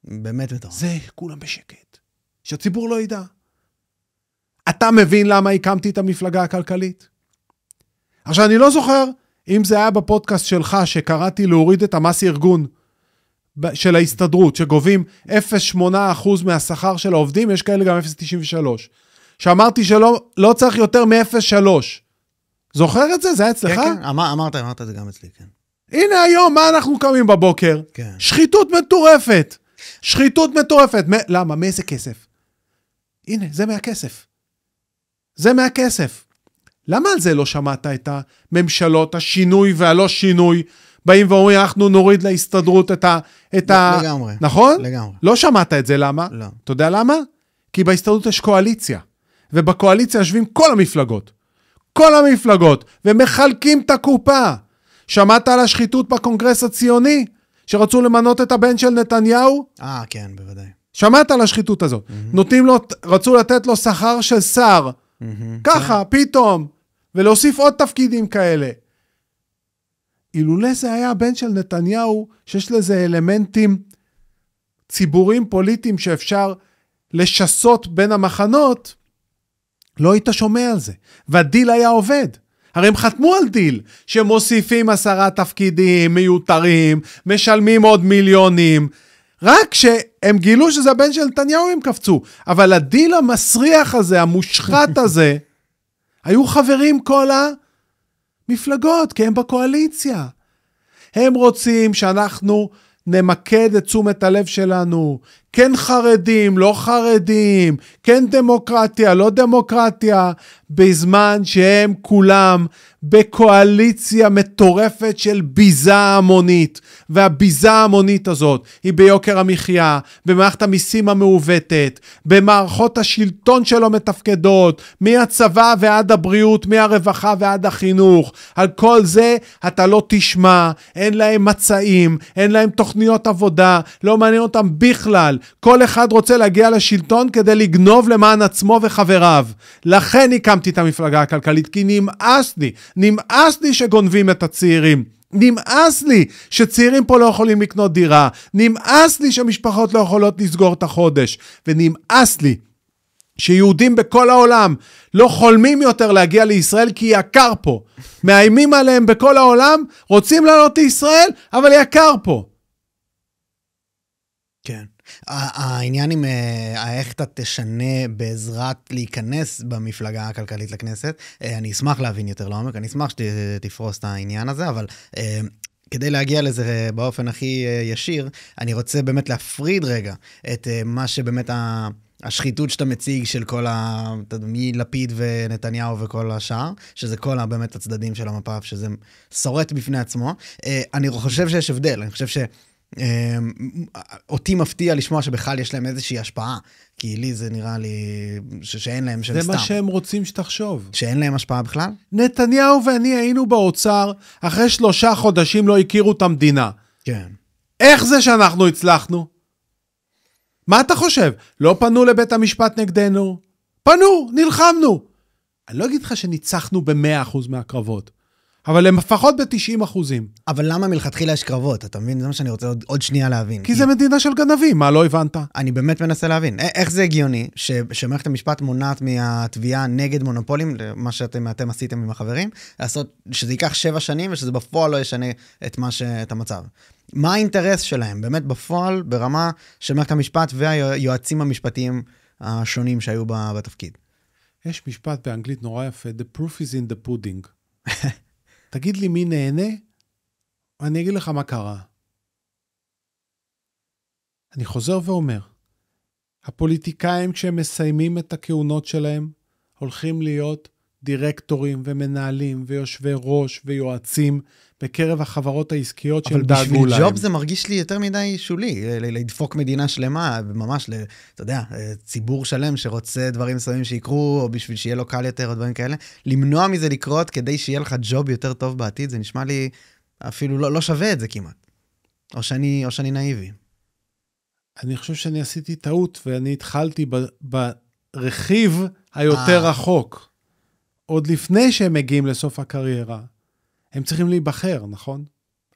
באמת בטח. זה כולם בשקט. שהציבור לא ידע. אתה מבין למה הקמתי את המפלגה הכלכלית? עכשיו, אני לא זוכר אם זה היה בפודקאסט שלך שקראתי להוריד את המס ארגון של ההסתדרות, שגובים 0.8% מהשכר של העובדים, יש כאלה גם 0.93. שאמרתי שלא צריך יותר מ-0.3. זוכר את זה? זה היה אצלך? כן, כן, אמרת את זה גם אצלי, כן. הנה היום, מה אנחנו קמים בבוקר? כן. שחיתות מטורפת. שחיתות מטורפת. למה? מאיזה כסף? הנה, זה מהכסף. זה מהכסף. למה על זה לא שמעת את הממשלות, השינוי והלא שינוי, באים ואומרים, אנחנו נוריד להסתדרות את ה... לגמרי. נכון? לגמרי. לא שמעת את זה, למה? לא. אתה יודע למה? כי בהסתדרות יש קואליציה, ובקואליציה יושבים כל המפלגות, ומחלקים את הקופה. שמעת על השחיתות בקונגרס הציוני, שרצו למנות את הבן של נתניהו? כן, בוודאי. שמעת על השחיתות הזאת. נותנים לו, רצו לתת לו שכר של שר, ככה, פתאום, ולהוסיף עוד תפקידים כאלה. אילולא זה היה הבן של נתניהו, שיש לזה אלמנטים ציבוריים פוליטיים שאפשר לשסות בין המחנות, לא היית שומע על זה. והדיל היה עובד. הרי הם חתמו על דיל, שמוסיפים 10 תפקידים מיותרים, משלמים עוד מיליונים, רק כשהם גילו שזה הבן של נתניהו הם קפצו. אבל הדיל המסריח הזה, המושחת הזה, היו חברים כל המפלגות, כי הם בקואליציה. הם רוצים שאנחנו נמקד את תשומת הלב שלנו, כן חרדים, לא חרדים, כן דמוקרטיה, לא דמוקרטיה, בזמן שהם כולם בקואליציה מטורפת של ביזה המונית, והביזה המונית הזאת היא ביוקר המחיה, במערכת המיסים המעוותת, במערכות השלטון שלו מתפקדות, מהצבא ועד הבריאות, מהרווחה ועד החינוך, על כל זה אתה לא תשמע, אין להם מצעים, אין להם תוכניות עבודה, לא מעניין אותם בכלל, כל אחד רוצה להגיע לשלטון כדי לגנוב למען עצמו וחבריו. לכן הקמתי את המפלגה הכלכלית, כי נמאס לי שגונבים את הצעירים. נמאס לי שצעירים פה לא יכולים לקנות דירה. נמאס לי שמשפחות לא יכולות לסגור את החודש. ונמאס לי שיהודים בכל העולם לא חולמים יותר להגיע לישראל כי יקר פה. מאיימים עליהם בכל העולם, רוצים לעלות לישראל, אבל יקר פה. כן. העניין עם איך אתה תשנה בעזרת להיכנס במפלגה הכלכלית לכנסת, אני אשמח להבין יותר לעומק, אני אשמח שתפרוס את העניין הזה, אבל כדי להגיע לזה באופן הכי ישיר, אני רוצה באמת להפריד רגע את מה שבאמת השחיתות שאתה מציג של כל מלפיד ונתניהו וכל השאר, שזה כל באמת הצדדים של המפה, שזה שורט בפני עצמו. אני חושב שיש הבדל, אני חושב אותי מפתיע לשמוע שבכלל יש להם איזושהי השפעה, כי לי זה נראה לי שאין להם שם סתם. זה מה שהם רוצים שתחשוב. שאין להם השפעה בכלל? נתניהו ואני היינו באוצר, אחרי 3 חודשים לא הכירו את המדינה. כן. איך זה שאנחנו הצלחנו? מה אתה חושב? לא פנו לבית המשפט נגדנו? פנו, נלחמנו. אני לא אגיד לך שניצחנו ב100% מהקרבות. אבל הם לפחות ב90%. אבל למה מלכתחילה יש קרבות? אתה מבין? זה מה שאני רוצה עוד שנייה להבין. כי זה מדינה של גנבים, מה לא הבנת? אני באמת מנסה להבין. איך זה הגיוני שמערכת המשפט מונעת מהתביעה נגד מונופולים, מה שאתם עשיתם עם החברים, לעשות שזה ייקח 7 שנים ושזה בפועל לא ישנה את המצב. מה האינטרס שלהם? באמת בפועל ברמה של מערכת המשפט והיועצים המשפטיים השונים שהיו בתפקיד. יש משפט באנגלית נורא יפה, the proof is in the pudding. תגיד לי מי נהנה, ואני אגיד לך מה קרה. אני חוזר ואומר, הפוליטיקאים כשהם מסיימים את הכהונות שלהם, הולכים להיות דירקטורים ומנהלים ויושבי ראש ויועצים בקרב החברות העסקיות שהם דאגו להם. אבל בשביל ג'וב זה מרגיש לי יותר מדי שולי, לדפוק מדינה שלמה, ממש, אתה יודע, ציבור שלם שרוצה דברים מסוימים שיקרו, או בשביל שיהיה לו קל יותר, או דברים כאלה, למנוע מזה לקרות כדי שיהיה לך ג'וב יותר טוב בעתיד, זה נשמע לי אפילו לא שווה את זה כמעט. או שאני נאיבי. אני חושב שאני עשיתי טעות, ואני התחלתי ברכיב היותר רחוק. עוד לפני שהם מגיעים לסוף הקריירה. הם צריכים להיבחר, נכון?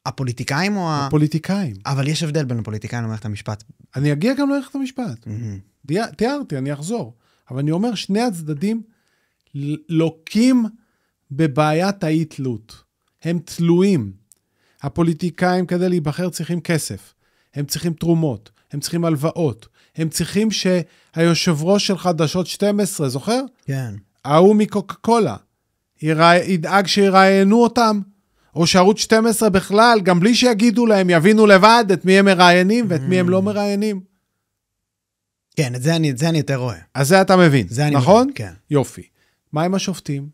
הפוליטיקאים או הפוליטיקאים. אבל יש הבדל בין הפוליטיקאים למערכת המשפט. אני אגיע גם למערכת המשפט. תיארתי, אני אחזור. אבל אני אומר, שני הצדדים לוקים בבעיית האי-תלות. הם תלויים. הפוליטיקאים כדי להיבחר צריכים כסף. הם צריכים תרומות. הם צריכים הלוואות. הם צריכים שהיושב ראש של חדשות 12, זוכר? כן. ההוא מקוקה קולה. ידאג שיראיינו אותם, או שערוץ 12 בכלל, גם בלי שיגידו להם, יבינו לבד את מי הם מראיינים ואת מי הם לא מראיינים. כן, את זה אני יותר רואה. אז זה אתה מבין, נכון? כן. יופי. מה עם השופטים?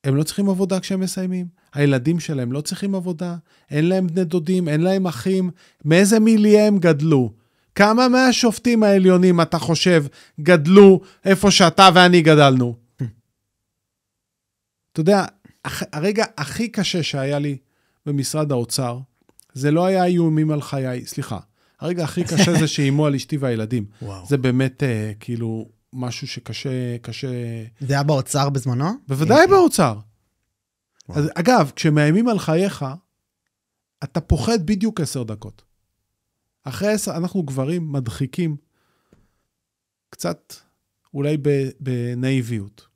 הם לא צריכים עבודה כשהם מסיימים. הילדים שלהם לא צריכים עבודה. אין להם בני דודים, אין להם אחים. מאיזה מיליה הם גדלו? כמה מהשופטים העליונים אתה חושב גדלו איפה שאתה ואני גדלנו? אתה יודע, הרגע הכי קשה שהיה לי במשרד האוצר, זה לא היה איומים על חיי, סליחה. הרגע הכי קשה זה שאימו על אשתי והילדים. וואו. זה באמת כאילו משהו שקשה... זה היה באוצר בזמנו? בוודאי באוצר. אז, אגב, כשמאיימים על חייך, אתה פוחד בדיוק 10 דקות. אחרי 10, אנחנו גברים מדחיקים, קצת אולי בנאיביות.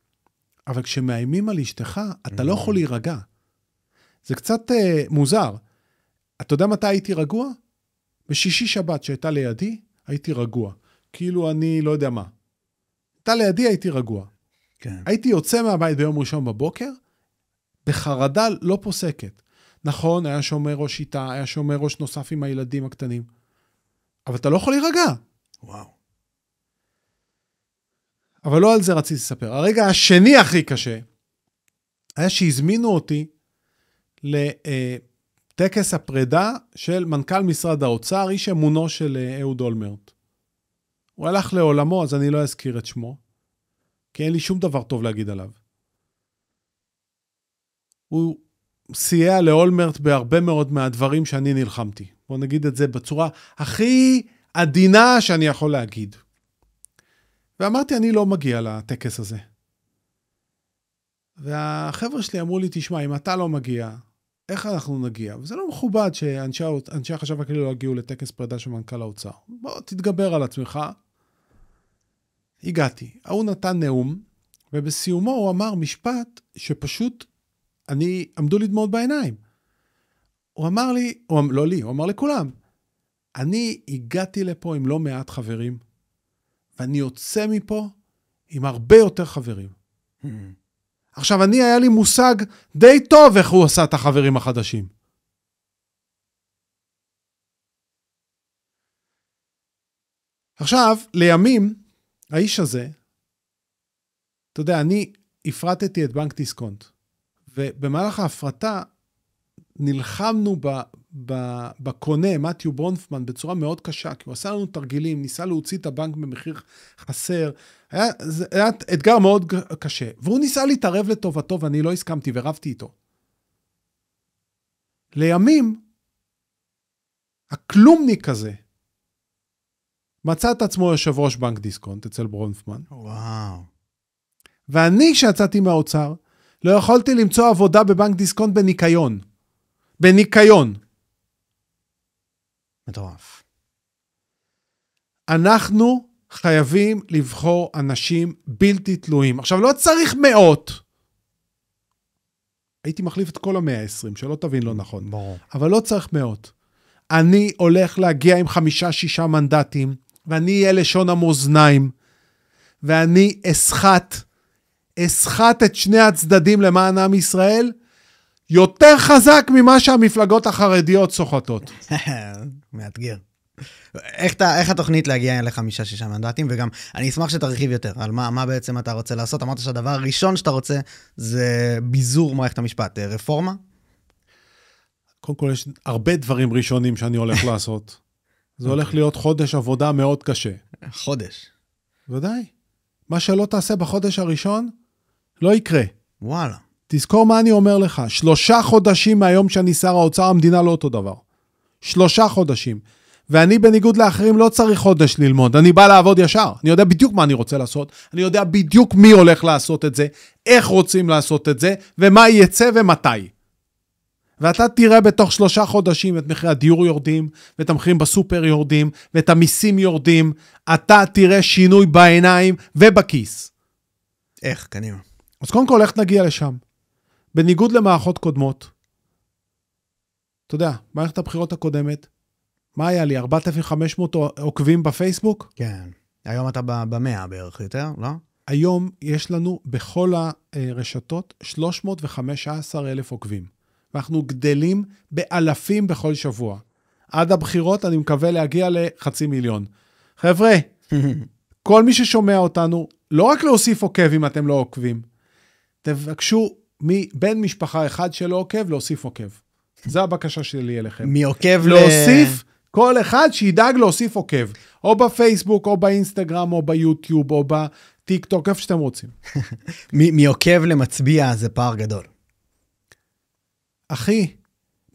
אבל כשמאיימים על אשתך, אתה לא יכול להירגע. זה קצת מוזר. אתה יודע מתי הייתי רגוע? בשישי שבת שהייתה לידי, הייתי רגוע. כאילו אני לא יודע מה. הייתה לידי, הייתי רגוע. כן. הייתי יוצא מהבית ביום ראשון בבוקר, בחרדה לא פוסקת. נכון, היה שומר ראש איתה, היה שומר ראש נוסף עם הילדים הקטנים. אבל אתה לא יכול להירגע. וואו. אבל לא על זה רציתי לספר. הרגע השני הכי קשה, היה שהזמינו אותי לטקס הפרידה של מנכ"ל משרד האוצר, איש אמונו של אהוד אולמרט. הוא הלך לעולמו, אז אני לא אזכיר את שמו, כי אין לי שום דבר טוב להגיד עליו. הוא סייע לאולמרט בהרבה מאוד מהדברים שאני נלחמתי. בוא נגיד את זה בצורה הכי עדינה שאני יכול להגיד. ואמרתי, אני לא מגיע לטקס הזה. והחבר'ה שלי אמרו לי, תשמע, אם אתה לא מגיע, איך אנחנו נגיע? וזה לא מכובד שאנשי החשב הכללי לא הגיעו לטקס פרידה של מנכ"ל האוצר. בוא, תתגבר על עצמך. הגעתי. הוא נתן נאום, ובסיומו הוא אמר משפט שפשוט עמדו לי דמעות בעיניים. הוא אמר לי, לא לי, הוא אמר לכולם, אני הגעתי לפה עם לא מעט חברים, ואני יוצא מפה עם הרבה יותר חברים. עכשיו, היה לי מושג די טוב איך הוא עשה את החברים החדשים. עכשיו, לימים, האיש הזה, אתה יודע, אני הפרטתי את בנק דיסקונט, ובמהלך ההפרטה נלחמנו בקונה, מתיו ברונפמן, בצורה מאוד קשה, כי הוא עשה לנו תרגילים, ניסה להוציא את הבנק במחיר חסר, זה היה אתגר מאוד קשה, והוא ניסה להתערב לטובתו, ואני לא הסכמתי ורבתי איתו. לימים, הכלומניק הזה, מצא את עצמו יושב ראש בנק דיסקונט אצל ברונפמן. וואו. ואני, כשיצאתי מהאוצר, לא יכולתי למצוא עבודה בבנק דיסקונט בניקיון. בניקיון. מטורף. אנחנו חייבים לבחור אנשים בלתי תלויים. עכשיו, לא צריך מאות. הייתי מחליף את כל ה-120, שלא תבין לא נכון. ברור. אבל לא צריך מאות. אני הולך להגיע עם 5-6 מנדטים, ואני אהיה לשון המאזניים, ואני אסחט את שני הצדדים למען עם ישראל, יותר חזק ממה שהמפלגות החרדיות סוחטות. מאתגר. איך התוכנית להגיע ל5-6 מנדטים, וגם אני אשמח שתרחיב יותר, על מה בעצם אתה רוצה לעשות. אמרת שהדבר הראשון שאתה רוצה, זה ביזור מערכת המשפט, רפורמה? קודם כל, יש הרבה דברים ראשונים שאני הולך לעשות. זה הולך להיות חודש עבודה מאוד קשה. חודש. ודאי. מה שלא תעשה בחודש הראשון, לא יקרה. וואלה. תזכור מה אני אומר לך, 3 חודשים מהיום שאני שר האוצר, המדינה לא אותו דבר. 3 חודשים. ואני בניגוד לאחרים לא צריך חודש ללמוד, אני בא לעבוד ישר. אני יודע בדיוק מה אני רוצה לעשות, אני יודע בדיוק מי הולך לעשות את זה, איך רוצים לעשות את זה, ומה יצא ומתי. ואתה תראה בתוך 3 חודשים את מחירי הדיור יורדים, ואת המחירים בסופר יורדים, ואת המיסים יורדים, אתה תראה שינוי בעיניים ובכיס. איך? קנימה. אז קודם כל, איך נגיע לשם? בניגוד למערכות קודמות, אתה יודע, מערכת הבחירות הקודמת, מה היה לי? 4,500 עוקבים בפייסבוק? כן. היום אתה ב100 בערך יותר, לא? היום יש לנו בכל הרשתות 315,000 עוקבים. ואנחנו גדלים באלפים בכל שבוע. עד הבחירות אני מקווה להגיע ל500,000. חבר'ה, כל מי ששומע אותנו, לא רק להוסיף עוקב אם אתם לא עוקבים, תבקשו מבן משפחה אחד שלא עוקב, להוסיף עוקב. זו הבקשה שלי אליכם. מי עוקב להוסיף כל אחד שידאג להוסיף עוקב. או בפייסבוק, או באינסטגרם, או ביוטיוב, או בטיק טוק, איפה שאתם רוצים. מי עוקב למצביע זה פער גדול. אחי,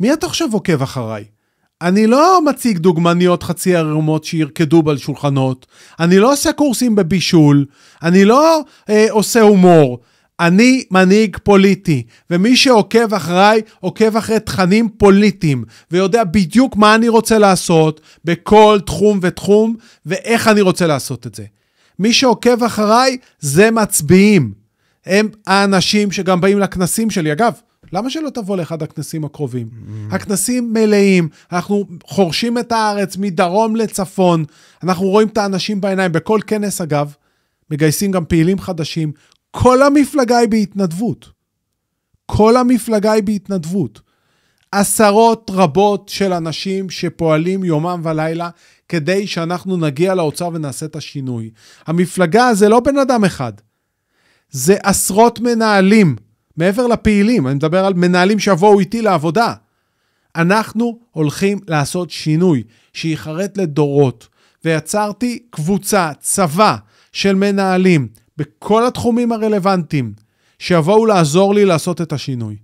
מי אתה עכשיו עוקב אחריי? אני לא מציג דוגמניות חצי ערומות שירקדו על שולחנות, אני לא עושה קורסים בבישול, אני לא עושה הומור, אני מנהיג פוליטי, ומי שעוקב אחריי, עוקב אחרי תכנים פוליטיים, ויודע בדיוק מה אני רוצה לעשות, בכל תחום ותחום, ואיך אני רוצה לעשות את זה. מי שעוקב אחריי, זה מצביעים. הם האנשים שגם באים לכנסים שלי. אגב, למה שלא תבוא לאחד הכנסים הקרובים? הכנסים מלאים, אנחנו חורשים את הארץ מדרום לצפון, אנחנו רואים את האנשים בעיניים, בכל כנס אגב, מגייסים גם פעילים חדשים, כל המפלגה היא בהתנדבות. כל המפלגה היא בהתנדבות. עשרות רבות של אנשים שפועלים יומם ולילה, כדי שאנחנו נגיע לאוצר ונעשה את השינוי. המפלגה זה לא בן אדם אחד. זה עשרות מנהלים, מעבר לפעילים, אני מדבר על מנהלים שיבואו איתי לעבודה. אנחנו הולכים לעשות שינוי, שיחרט לדורות, ויצרתי קבוצה, צבא של מנהלים, בכל התחומים הרלוונטיים, שיבואו לעזור לי לעשות את השינוי.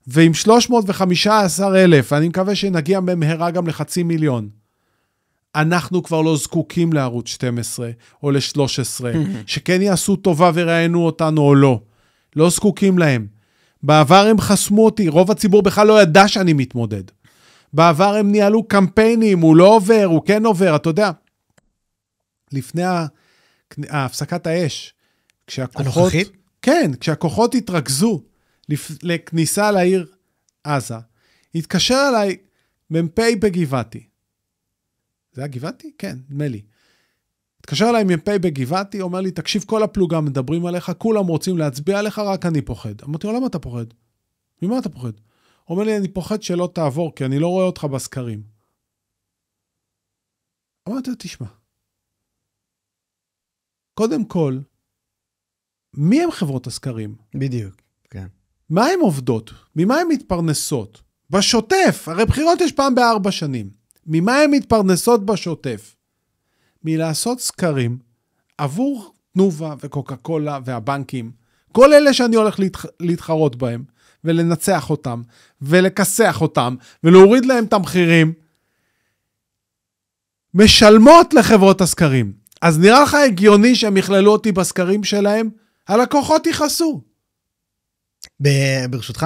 ועם 315,000, אני מקווה שנגיע במהרה גם ל500,000, אנחנו כבר לא זקוקים לערוץ 12 או ל-13, שכן יעשו טובה וראיינו אותנו או לא. לא זקוקים להם. בעבר הם חסמו אותי, רוב הציבור בכלל לא ידע שאני מתמודד. בעבר הם ניהלו קמפיינים, הוא לא עובר, הוא כן עובר, אתה יודע. לפני הפסקת האש, כשהכוחות... הנוכחית? כן, כשהכוחות התרכזו לכניסה לעיר עזה, התקשר אליי מ"פ בגבעתי. זה היה גבעתי? כן, נדמה לי. התקשר אליי מ"פ בגבעתי, אומר לי, תקשיב, כל הפלוגה מדברים עליך, כולם רוצים להצביע עליך, רק אני פוחד. אמרתי לו, למה אתה פוחד? ממה אתה פוחד? הוא אומר לי, אני פוחד שלא תעבור, כי אני לא רואה אותך בסקרים. אמרתי לו, תשמע. קודם כל, מי הם חברות הסקרים? בדיוק, כן. מה הם עובדות? ממה הם מתפרנסות? בשוטף, הרי בחירות יש פעם ב4 שנים. ממה הם מתפרנסות בשוטף? מלעשות סקרים עבור תנובה וקוקה קולה והבנקים, כל אלה שאני הולך להתחרות בהם, ולנצח אותם, ולכסח אותם, ולהוריד להם את המחירים, משלמות לחברות הסקרים. אז נראה לך הגיוני שהם יכללו אותי בסקרים שלהם? הלקוחות יכעסו. ברשותך,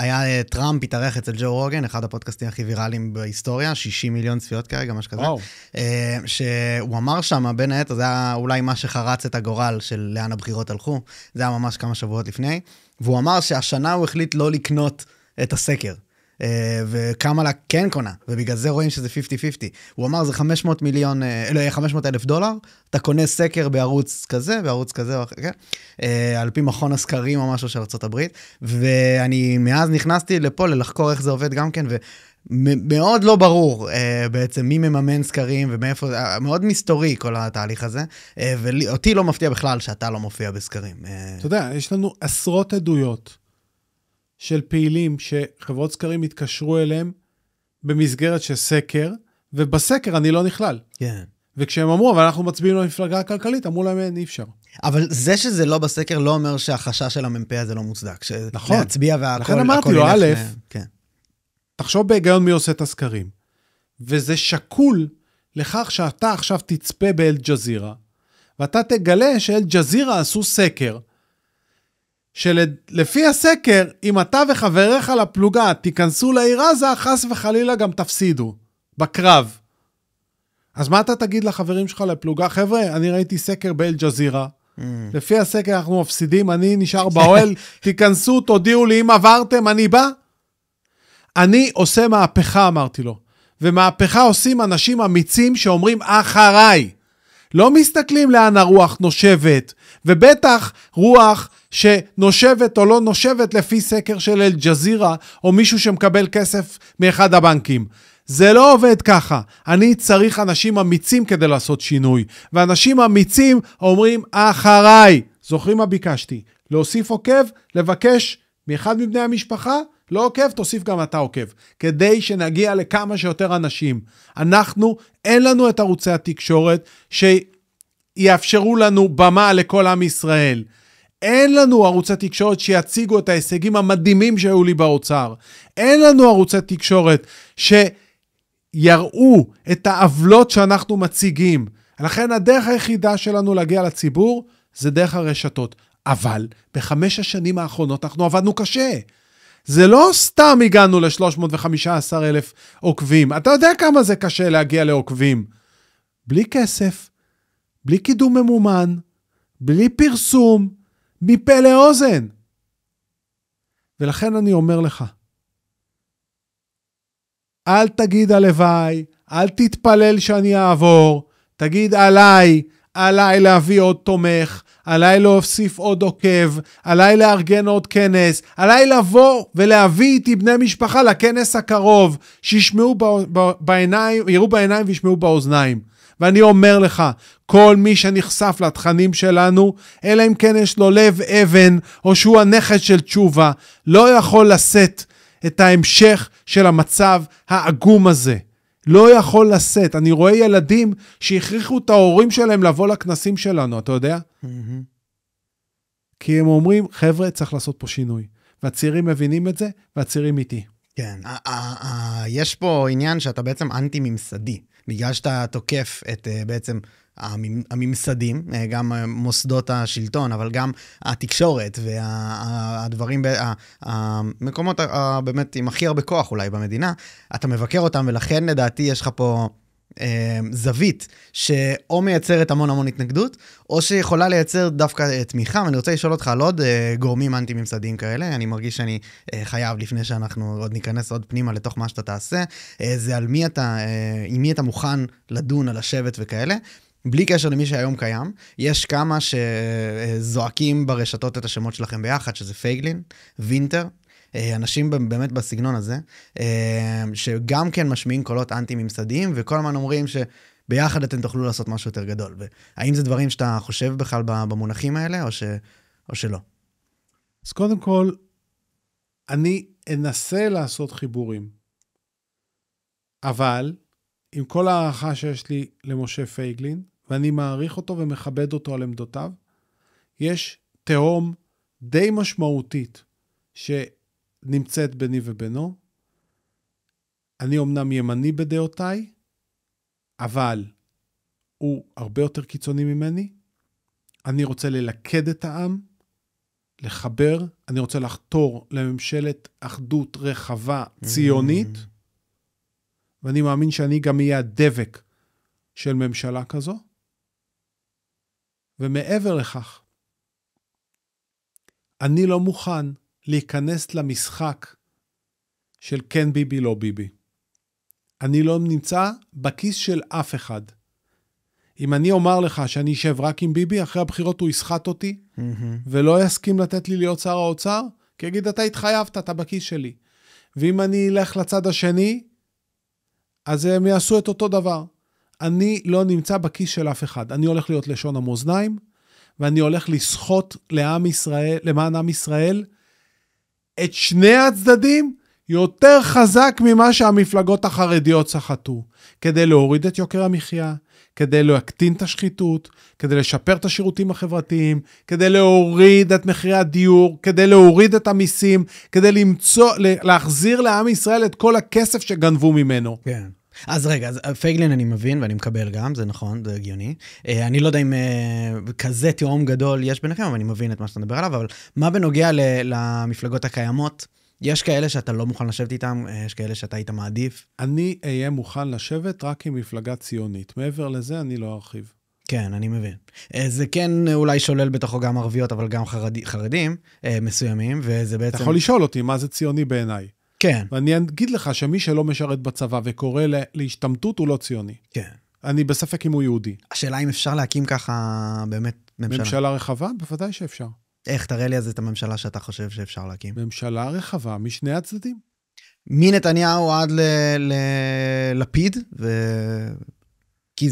היה טראמפ התארח אצל ג'ו רוגן, אחד הפודקאסטים הכי ויראליים בהיסטוריה, 60 מיליון צפיות כרגע, משהו כזה. שהוא אמר שם, בין היתר, זה היה אולי מה שחרץ את הגורל של לאן הבחירות הלכו, זה היה ממש כמה שבועות לפני, והוא אמר שהשנה הוא החליט לא לקנות את הסקר, וכמה לה כן קונה, ובגלל זה רואים שזה 50-50. הוא אמר, זה 500,000 דולר, אתה קונה סקר בערוץ כזה, בערוץ כזה או אחר, כן? על פי מכון הסקרים או משהו של ארצות הברית, ואני מאז נכנסתי לפה לחקור איך זה עובד גם כן, ומאוד לא ברור בעצם מי מממן סקרים, ומאיפה, מאוד מסתורי כל התהליך הזה, ואותי לא מפתיע בכלל שאתה לא מופיע בסקרים. אתה יודע, יש לנו עשרות עדויות, של פעילים שחברות סקרים התקשרו אליהם במסגרת של סקר, ובסקר אני לא נכלל. כן. וכשהם אמרו, אבל אנחנו מצביעים למפלגה הכלכלית, אמרו להם, אי אפשר. אבל זה שזה לא בסקר לא אומר שהחשש של המ"פ הזה לא מוצדק. נכון. להצביע והכל... לכן אמרתי לו, א', כן. תחשוב בהיגיון מי עושה את הסקרים. וזה שקול לכך שאתה עכשיו תצפה באל-ג'זירה, ואתה תגלה שאל-ג'זירה עשו סקר, שלפי הסקר, אם אתה וחבריך לפלוגה תיכנסו לעיר עזה, חס וחלילה גם תפסידו, בקרב. אז מה אתה תגיד לחברים שלך לפלוגה? חבר'ה, אני ראיתי סקר באל-ג'זירה, לפי הסקר אנחנו מפסידים, אני נשאר באוהל, תיכנסו, תודיעו לי, אם עברתם, אני בא. אני עושה מהפכה, אמרתי לו, ומהפכה עושים אנשים אמיצים שאומרים, אחריי. לא מסתכלים לאן הרוח נושבת, ובטח רוח שנושבת או לא נושבת לפי סקר של אל-ג'זירה, או מישהו שמקבל כסף מאחד הבנקים. זה לא עובד ככה. אני צריך אנשים אמיצים כדי לעשות שינוי, ואנשים אמיצים אומרים אחריי. זוכרים מה ביקשתי? להוסיף עוקב, לבקש מאחד מבני המשפחה, לא עוקב, תוסיף גם אתה עוקב, כדי שנגיע לכמה שיותר אנשים. אנחנו, אין לנו את ערוצי התקשורת שיאפשרו לנו במה לכל עם ישראל. אין לנו ערוצי תקשורת שיציגו את ההישגים המדהימים שהיו לי באוצר. אין לנו ערוצי תקשורת שיראו את העוולות שאנחנו מציגים. לכן הדרך היחידה שלנו להגיע לציבור זה דרך הרשתות. אבל ב5 השנים האחרונות אנחנו עבדנו קשה. זה לא סתם הגענו ל-315,000 עוקבים. אתה יודע כמה זה קשה להגיע לעוקבים. בלי כסף, בלי קידום ממומן, בלי פרסום, מפה לאוזן. ולכן אני אומר לך, אל תגיד הלוואי, אל תתפלל שאני אעבור, תגיד עליי להביא עוד תומך, עליי להוסיף עוד עוקב, עליי לארגן עוד כנס, עליי לבוא ולהביא איתי בני משפחה לכנס הקרוב, שישמעו בעיניים, יראו בעיניים וישמעו באוזניים. ואני אומר לך, כל מי שנחשף לתכנים שלנו, אלא אם כן יש לו לב אבן, או שהוא הנכד של תשובה, לא יכול לשאת את ההמשך של המצב העגום הזה. לא יכול לשאת. אני רואה ילדים שהכריחו את ההורים שלהם לבוא לכנסים שלנו, אתה יודע? כי הם אומרים, חבר'ה, צריך לעשות פה שינוי. והצעירים מבינים את זה, והצעירים איתי. כן, יש פה עניין שאתה בעצם אנטי-ממסדי, בגלל שאתה תוקף את בעצם הממסדים, גם מוסדות השלטון, אבל גם התקשורת והדברים, המקומות באמת עם הכי הרבה כוח אולי במדינה, אתה מבקר אותם, ולכן לדעתי יש לך פה זווית שאו מייצרת המון התנגדות, או שיכולה לייצר דווקא תמיכה. ואני רוצה לשאול אותך על עוד גורמים אנטי-ממסדיים כאלה. אני מרגיש שאני חייב, לפני שאנחנו עוד ניכנס עוד פנימה לתוך מה שאתה תעשה, זה על מי אתה, עם מי אתה מוכן לדון, על השבט וכאלה. בלי קשר למי שהיום קיים, יש כמה שזועקים ברשתות את השמות שלכם ביחד, שזה פייגלין, וינטר, אנשים באמת בסגנון הזה, שגם כן משמיעים קולות אנטי-ממסדיים, וכל הזמן אומרים שביחד אתם תוכלו לעשות משהו יותר גדול. והאם זה דברים שאתה חושב בכלל במונחים האלה, או שלא? אז קודם כל, אני אנסה לעשות חיבורים. אבל, עם כל הערכה שיש לי למשה פייגלין, ואני מעריך אותו ומכבד אותו על עמדותיו, יש תהום די משמעותית שנמצאת ביני ובינו. אני אומנם ימני בדעותיי, אבל הוא הרבה יותר קיצוני ממני. אני רוצה ללכד את העם, לחבר, אני רוצה לחתור לממשלת אחדות רחבה ציונית, ואני מאמין שאני גם אהיה הדבק של ממשלה כזו. ומעבר לכך, אני לא מוכן להיכנס למשחק של כן ביבי, לא ביבי. אני לא נמצא בכיס של אף אחד. אם אני אומר לך שאני אשב רק עם ביבי, אחרי הבחירות הוא יסחט אותי, ולא יסכים לתת לי להיות שר האוצר, כי יגיד, אתה התחייבת, אתה בכיס שלי. ואם אני אלך לצד השני, אז הם יעשו את אותו דבר. אני לא נמצא בכיס של אף אחד. אני הולך להיות לשון המאזניים, ואני הולך לסחוט לעם ישראל, למען עם ישראל, את שני הצדדים יותר חזק ממה שהמפלגות החרדיות סחטו, כדי להוריד את יוקר המחיה, כדי להקטין את השחיתות, כדי לשפר את השירותים החברתיים, כדי להוריד את מחירי הדיור, כדי להוריד את המיסים, כדי להחזיר לעם ישראל את כל הכסף שגנבו ממנו. כן. אז רגע, אז פייגלין אני מבין, ואני מקבל גם, זה נכון, זה הגיוני. אני לא יודע אם כזה תאום גדול יש ביניכם, אבל אני מבין את מה שאתה מדבר עליו, אבל מה בנוגע למפלגות הקיימות? יש כאלה שאתה לא מוכן לשבת איתם, יש כאלה שאתה היית מעדיף. אני אהיה מוכן לשבת רק עם מפלגה ציונית. מעבר לזה אני לא ארחיב. כן, אני מבין. זה כן אולי שולל בתוכו גם ערביות, אבל גם חרדים מסוימים, וזה בעצם... אתה יכול לשאול אותי מה זה ציוני בעיניי. כן. ואני אגיד לך שמי שלא משרת בצבא וקורא להשתמטות הוא לא ציוני. כן. אני בספק אם הוא יהודי. השאלה אם אפשר להקים ככה באמת ממשלה. ממשלה רחבה? בוודאי שאפשר. איך תראה לי אז את הממשלה שאתה חושב שאפשר להקים? ממשלה רחבה משני הצדדים. מנתניהו עד ללפיד, כי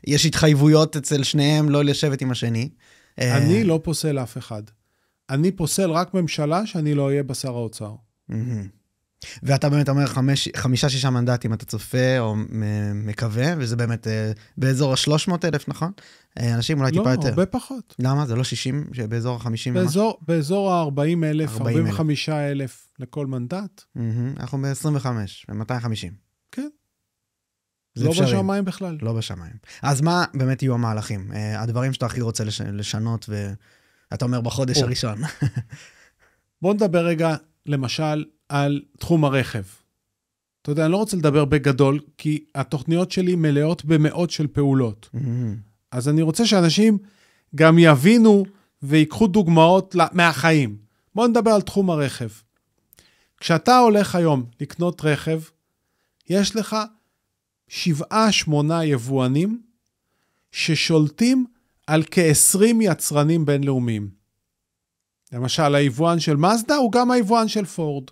יש התחייבויות אצל שניהם לא לשבת עם השני. אני לא פוסל אף אחד. אני פוסל רק ממשלה שאני לא אהיה בשר האוצר. ואתה באמת אומר 5-6 מנדטים אתה צופה או מקווה, וזה באמת באזור ה-300,000, נכון? אנשים אולי טיפה יותר. לא, הרבה פחות. למה? זה לא 60, באזור ה-50 ממש? באזור ה-40,000, 45,000 לכל מנדט. אנחנו ב-25, ב-250. כן. לא בשמיים בכלל. לא בשמיים. אז מה באמת יהיו המהלכים? הדברים שאתה הכי רוצה לשנות, ואתה אומר בחודש הראשון. בוא נדבר רגע, למשל, על תחום הרכב. אתה יודע, אני לא רוצה לדבר בגדול, כי התוכניות שלי מלאות במאות של פעולות. אז אני רוצה שאנשים גם יבינו ויקחו דוגמאות מהחיים. בואו נדבר על תחום הרכב. כשאתה הולך היום לקנות רכב, יש לך 7-8 יבואנים ששולטים על כ-20 יצרנים בינלאומיים. למשל, היבואן של מזדה הוא גם היבואן של פורד.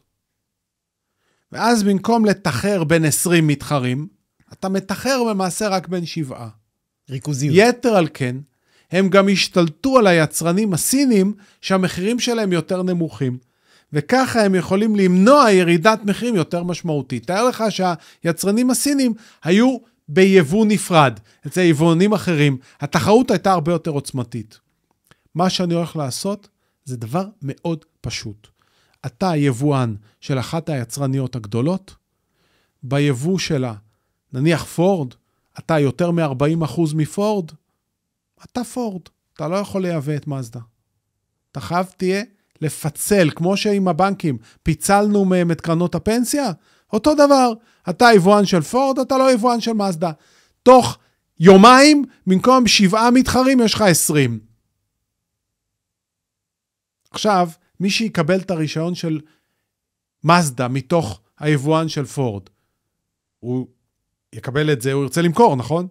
ואז במקום לתחר בין 20 מתחרים, אתה מתחר במעשה רק בין 7. ריכוזיות. יתר על כן, הם גם השתלטו על היצרנים הסינים שהמחירים שלהם יותר נמוכים. וככה הם יכולים למנוע ירידת מחירים יותר משמעותית. תאר לך שהיצרנים הסינים היו ביבוא נפרד, אצל יבואנים אחרים. התחרות הייתה הרבה יותר עוצמתית. מה שאני הולך לעשות זה דבר מאוד פשוט. אתה יבואן של אחת היצרניות הגדולות, ביבוא שלה, נניח פורד, אתה יותר מ-40% מפורד, אתה פורד, אתה לא יכול לייבא את מזדה. אתה חייב תהיה לפצל, כמו שעם הבנקים, פיצלנו מהם את קרנות הפנסיה, אותו דבר, אתה יבואן של פורד, אתה לא יבואן של מזדה. תוך יומיים, במקום 7 מתחרים, יש לך 20. עכשיו, מי שיקבל את הרישיון של מזדה מתוך היבואן של פורד, הוא יקבל את זה, הוא ירצה למכור, נכון?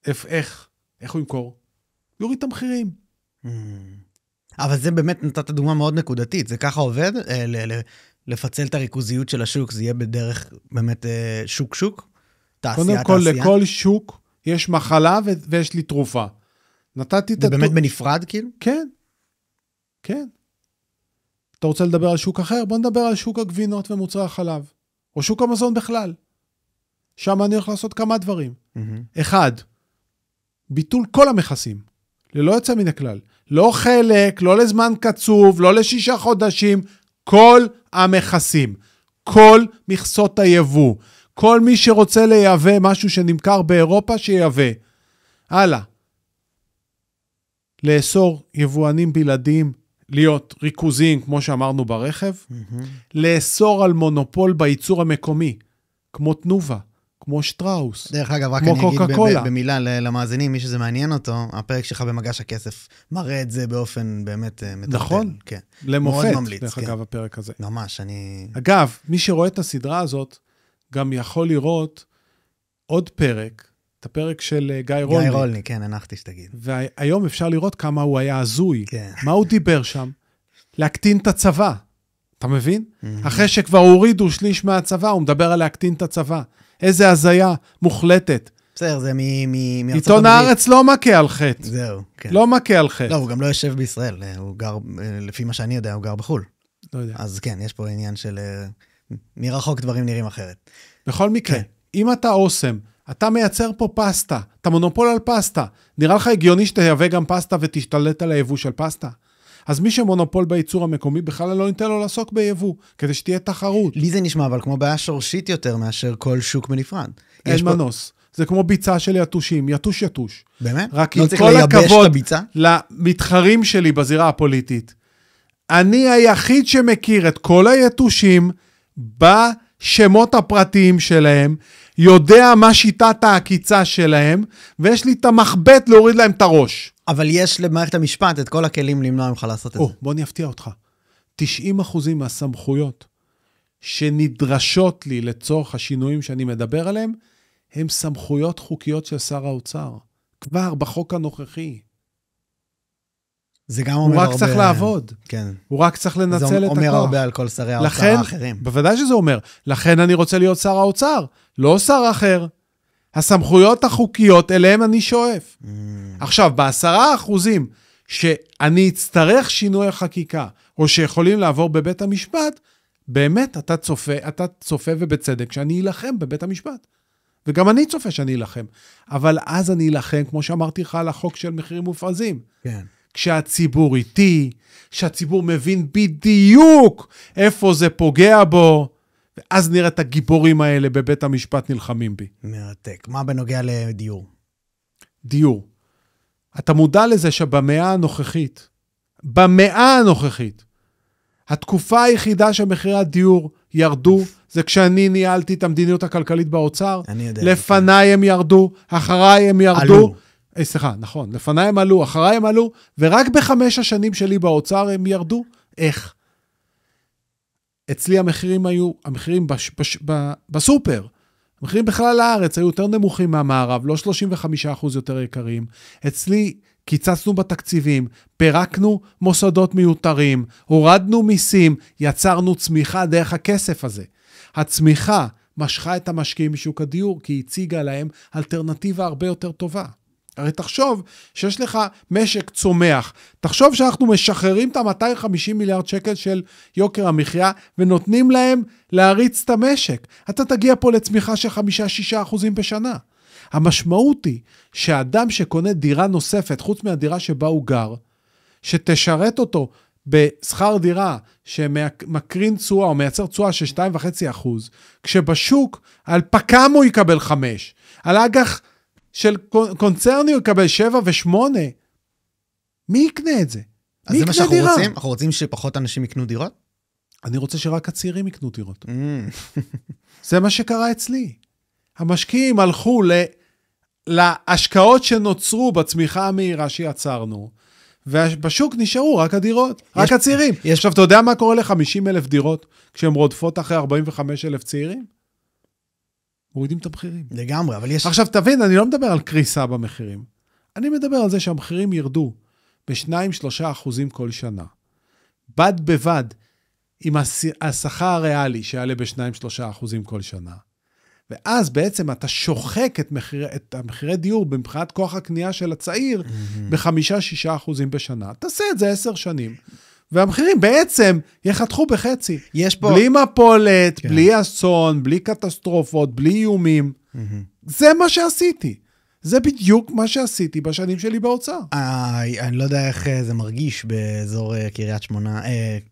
איך הוא ימכור? יוריד את המחירים. אבל זה באמת נתת דוגמה מאוד נקודתית, זה ככה עובד, לפצל את הריכוזיות של השוק, זה יהיה בדרך באמת שוק-שוק, תעשייה. קודם כל, לכל שוק יש מחלה ויש לי תרופה. נתתי את... זה באמת בנפרד כאילו? כן, כן. אתה רוצה לדבר על שוק אחר? בוא נדבר על שוק הגבינות ומוצרי החלב, או שוק המזון בכלל. שם אני הולך לעשות כמה דברים. אחד, ביטול כל המכסים, ללא יוצא מן הכלל. לא חלק, לא לזמן קצוב, לא ל6 חודשים, כל המכסים, כל מכסות היבוא, כל מי שרוצה לייבא משהו שנמכר באירופה, שייבא. הלאה. לאסור יבואנים בלעדיים, להיות ריכוזיים, כמו שאמרנו ברכב, לאסור על מונופול בייצור המקומי, כמו תנובה, כמו שטראוס, דרך אגב, רק אני אגיד במילה למאזינים, מי שזה מעניין אותו, הפרק שלך במגש הכסף מראה את זה באופן באמת מטלטל. נכון, כן. למופת, ממליץ, דרך כן. אגב, הפרק הזה. ממש, אני... אגב, מי שרואה את הסדרה הזאת, גם יכול לראות עוד פרק, את הפרק של גיא רולניק. גיא רולניק, כן, הנחתי שתגיד. והיום אפשר לראות כמה הוא היה הזוי. כן. מה הוא דיבר שם? להקטין את הצבא. אתה מבין? אחרי שכבר הורידו שליש מהצבא, הוא מדבר על להקטין את הצבא. איזה הזיה מוחלטת. בסדר, זה מארצות עיתון הארץ לא מכה על חטא. זהו, כן. לא מכה על חטא. לא, הוא גם לא יושב בישראל, הוא גר, לפי מה שאני יודע, הוא גר בחול. לא יודע. אז כן, יש פה עניין של מרחוק דברים נראים אחרת. בכל מקרה, כן. אם אתה אוסם, אתה מייצר פה פסטה, אתה מונופול על פסטה, נראה לך הגיוני שתייבא גם פסטה ותשתלט על היבוא של פסטה? אז מי שמונופול בייצור המקומי, בכלל לא ניתן לו לעסוק ביבוא, כדי שתהיה תחרות. לי זה נשמע, אבל כמו בעיה שורשית יותר מאשר כל שוק בנפרד. אין מנוס. זה כמו ביצה של יתושים, יתוש. באמת? רק לא עם צריך כל לייבש את הכבוד הביצה? למתחרים שלי בזירה הפוליטית. אני היחיד שמכיר את כל היתושים בשמות הפרטיים שלהם, יודע מה שיטת העקיצה שלהם, ויש לי את המחבט להוריד להם את הראש. אבל יש למערכת המשפט את כל הכלים למנוע ממך לעשות את זה. בוא נפתיע אותך. 90% מהסמכויות שנדרשות לי לצורך השינויים שאני מדבר עליהם, הם סמכויות חוקיות של שר האוצר. כבר בחוק הנוכחי. זה גם אומר הוא הרבה... רק צריך לעבוד. כן. הוא רק צריך לנצל את הכוח. זה אומר הרבה על כל שרי האוצר האחרים. בוודאי שזה אומר. לכן אני רוצה להיות שר האוצר, לא שר אחר. הסמכויות החוקיות, אליהם אני שואף. עכשיו, ב10% שאני אצטרך שינוי החקיקה, או שיכולים לעבור בבית המשפט, באמת אתה צופה ובצדק שאני אלחם בבית המשפט. וגם אני צופה שאני אלחם. אבל אז אני אלחם, כמו שאמרתי לך, על החוק של מחירים מופרזים. כן. כשהציבור איתי, כשהציבור מבין בדיוק איפה זה פוגע בו, ואז נראה את הגיבורים האלה בבית המשפט נלחמים בי. מרתק. מה בנוגע לדיור? דיור. אתה מודע לזה שבמאה הנוכחית, התקופה היחידה שמחירי הדיור ירדו, זה כשאני ניהלתי את המדיניות הכלכלית באוצר. אני יודע. לפניי הם ירדו, אחריי הם ירדו. סליחה, נכון. לפניי הם עלו, אחריי הם עלו, ורק ב5 השנים שלי באוצר הם ירדו. איך? אצלי המחירים בסופר, המחירים בכלל הארץ היו יותר נמוכים מהמערב, לא 35% יותר יקרים. אצלי קיצצנו בתקציבים, פירקנו מוסדות מיותרים, הורדנו מיסים, יצרנו צמיחה דרך הכסף הזה. הצמיחה משכה את המשקיעים משוק הדיור, כי היא הציגה להם אלטרנטיבה הרבה יותר טובה. הרי תחשוב שיש לך משק צומח, תחשוב שאנחנו משחררים את ה-250 מיליארד שקל של יוקר המחיה, ונותנים להם להריץ את המשק. אתה תגיע פה לצמיחה של 5-6% בשנה. המשמעות היא שאדם שקונה דירה נוספת, חוץ מהדירה שבה הוא גר, שתשרת אותו בשכר דירה שמקרין צועה או מייצר צועה של 2.5%, כשבשוק על פקם הוא יקבל 5, על אג"ח של קונצרני הוא יקבל 7 ו8, מי יקנה את זה? אז זה מה שאנחנו רוצים? אנחנו רוצים שפחות אנשים יקנו דירות? אני רוצה שרק הצעירים יקנו דירות. זה מה שקרה אצלי. המשקיעים הלכו להשקעות שנוצרו בצמיחה המהירה שיצרנו, ובשוק נשארו רק הדירות, רק הצעירים. עכשיו, אתה יודע מה קורה ל-50,000 דירות, כשהם רודפות אחרי 45,000 צעירים? מורידים את המחירים. לגמרי, אבל יש... עכשיו, תבין, אני לא מדבר על קריסה במחירים. אני מדבר על זה שהמחירים ירדו ב-2-3% כל שנה. בד בבד עם השכר הריאלי שיעלה ב-2-3% כל שנה. ואז בעצם אתה שוחק את המחירי דיור מבחינת כוח הקנייה של הצעיר ב-5-6% בשנה. תעשה את זה 10 שנים. והמחירים בעצם יחתכו בחצי. יש פה... בלי מפולת, כן. בלי אסון, בלי קטסטרופות, בלי איומים. זה מה שעשיתי. זה בדיוק מה שעשיתי בשנים שלי באוצר. אני לא יודע איך זה מרגיש באזור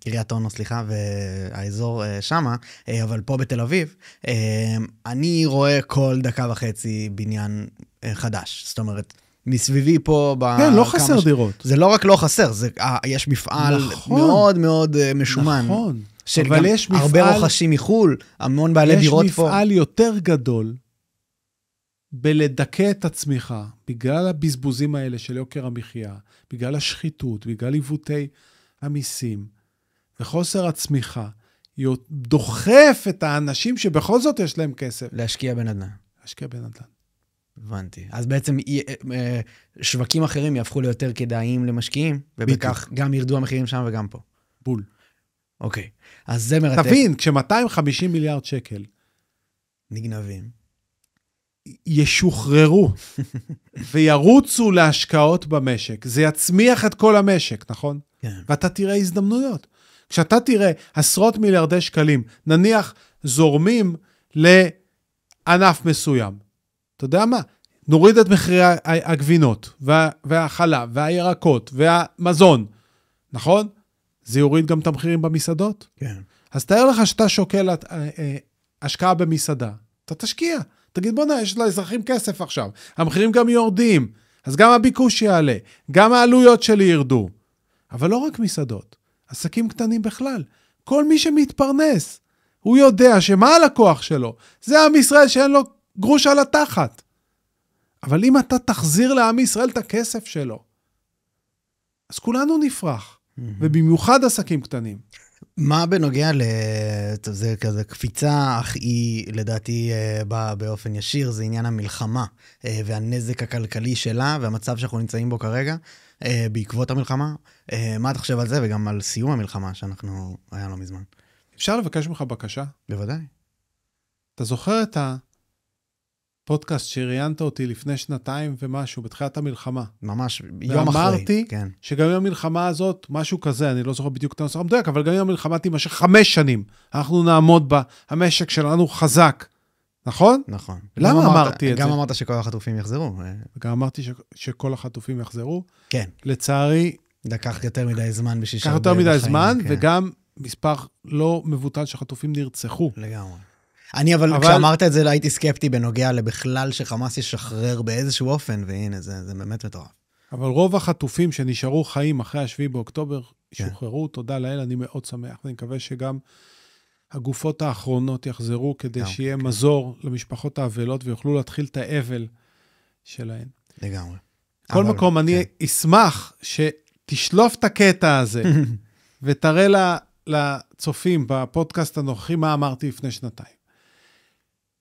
קריית אונו, סליחה, והאזור שמה, אבל פה בתל אביב, אני רואה כל דקה וחצי בניין חדש. זאת אומרת, מסביבי פה... כן, לא חסר דירות. זה לא רק לא חסר, יש מפעל מאוד מאוד משומן. נכון. אבל יש מפעל... הרבה רוכשים מחול, המון בעלי דירות פה. יש מפעל יותר גדול, בלדכא את הצמיחה, בגלל הבזבוזים האלה של יוקר המחיה, בגלל השחיתות, בגלל עיוותי המיסים, וחוסר הצמיחה, דוחף את האנשים שבכל זאת יש להם כסף. להשקיע בנדל"ן. להשקיע בנדל"ן. הבנתי. אז בעצם שווקים אחרים יהפכו ליותר כדאיים למשקיעים, ובכך גם ירדו המחירים שם וגם פה. בול. אוקיי. אז זה מרתק. תבין, כש-250 מיליארד שקל נגנבים. ישוחררו וירוצו להשקעות במשק. זה יצמיח את כל המשק, נכון? כן. ואתה תראה הזדמנויות. כשאתה תראה עשרות מיליארדי שקלים, נניח זורמים לענף מסוים. אתה יודע מה? נוריד את מחירי הגבינות, והחלב, והירקות, והמזון. נכון? זה יוריד גם את המחירים במסעדות? כן. אז תאר לך שאתה שוקל השקעה במסעדה. אתה תשקיע. תגיד, בוא יש לאזרחים כסף עכשיו. המחירים גם יורדים. אז גם הביקוש יעלה. גם העלויות שלי ירדו. אבל לא רק מסעדות. עסקים קטנים בכלל. כל מי שמתפרנס, הוא יודע שמה הלקוח שלו? זה עם ישראל שאין לו גרוש על התחת. אבל אם אתה תחזיר לעם ישראל את הכסף שלו, אז כולנו נפרח. ובמיוחד עסקים קטנים. מה בנוגע זה כזה קפיצה, אך היא לדעתי באה באופן ישיר, זה עניין המלחמה והנזק הכלכלי שלה והמצב שאנחנו נמצאים בו כרגע בעקבות המלחמה. מה אתה חושב על זה וגם על סיום המלחמה שאנחנו היה לא מזמן? אפשר לבקש ממך בקשה? בוודאי. אתה זוכר את הפודקאסט שראיינת אותי לפני 2 ומשהו, בתחילת המלחמה? ממש, יום אחרי. ואמרתי כן. שגם עם המלחמה הזאת, משהו כזה, אני לא זוכר בדיוק את הנושא המדויק, אבל גם עם המלחמה תימשך 5 שנים. אנחנו נעמוד בה, המשק שלנו חזק. נכון? נכון. למה אמרתי את זה? גם אמרת שכל החטופים יחזרו. גם אמרתי שכל החטופים יחזרו. כן. לצערי... לקח יותר מדי זמן לקח יותר מדי זמן, וגם מספר לא מבוטל שחטופים נרצחו. לגמרי. אני אבל כשאמרת את זה, הייתי סקפטי בנוגע לבכלל שחמאס ישחרר באיזשהו אופן, והנה, זה באמת מטורף. אבל רוב החטופים שנשארו חיים אחרי 7 באוקטובר, שוחררו, תודה לאל, אני מאוד שמח, אני מקווה שגם הגופות האחרונות יחזרו, כדי שיהיה מזור למשפחות האבלות, ויוכלו להתחיל את האבל שלהן. לגמרי. כל מקום, אני אשמח שתשלוף את הקטע הזה, ותראה לצופים בפודקאסט הנוכחי מה אמרתי לפני שנתיים.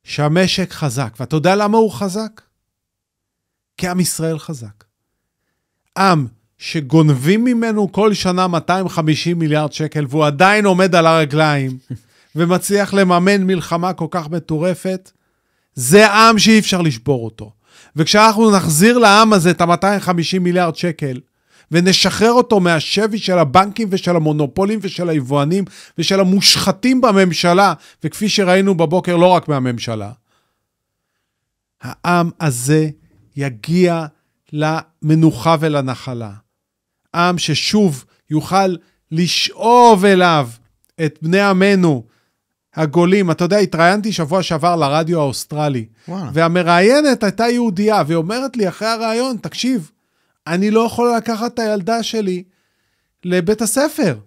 שהמשק חזק, ואתה יודע למה הוא חזק? כי עם ישראל חזק. עם שגונבים ממנו כל שנה 250 מיליארד שקל, והוא עדיין עומד על הרגליים, ומצליח לממן מלחמה כל כך מטורפת, זה עם שאי אפשר לשבור אותו. וכשאנחנו נחזיר לעם הזה את ה-250 מיליארד שקל, ונשחרר אותו מהשבי של הבנקים ושל המונופולים ושל היבואנים ושל המושחתים בממשלה, וכפי שראינו בבוקר לא רק מהממשלה, העם הזה יגיע למנוחה ולנחלה. עם ששוב יוכל לשאוב אליו את בני עמנו הגולים. אתה יודע, התראיינתי שבוע שעבר לרדיו האוסטרלי, והמראיינת הייתה יהודייה, והיא אומרת לי אחרי הרעיון, תקשיב, אני לא יכול לקחת את הילדה שלי לבית הספר.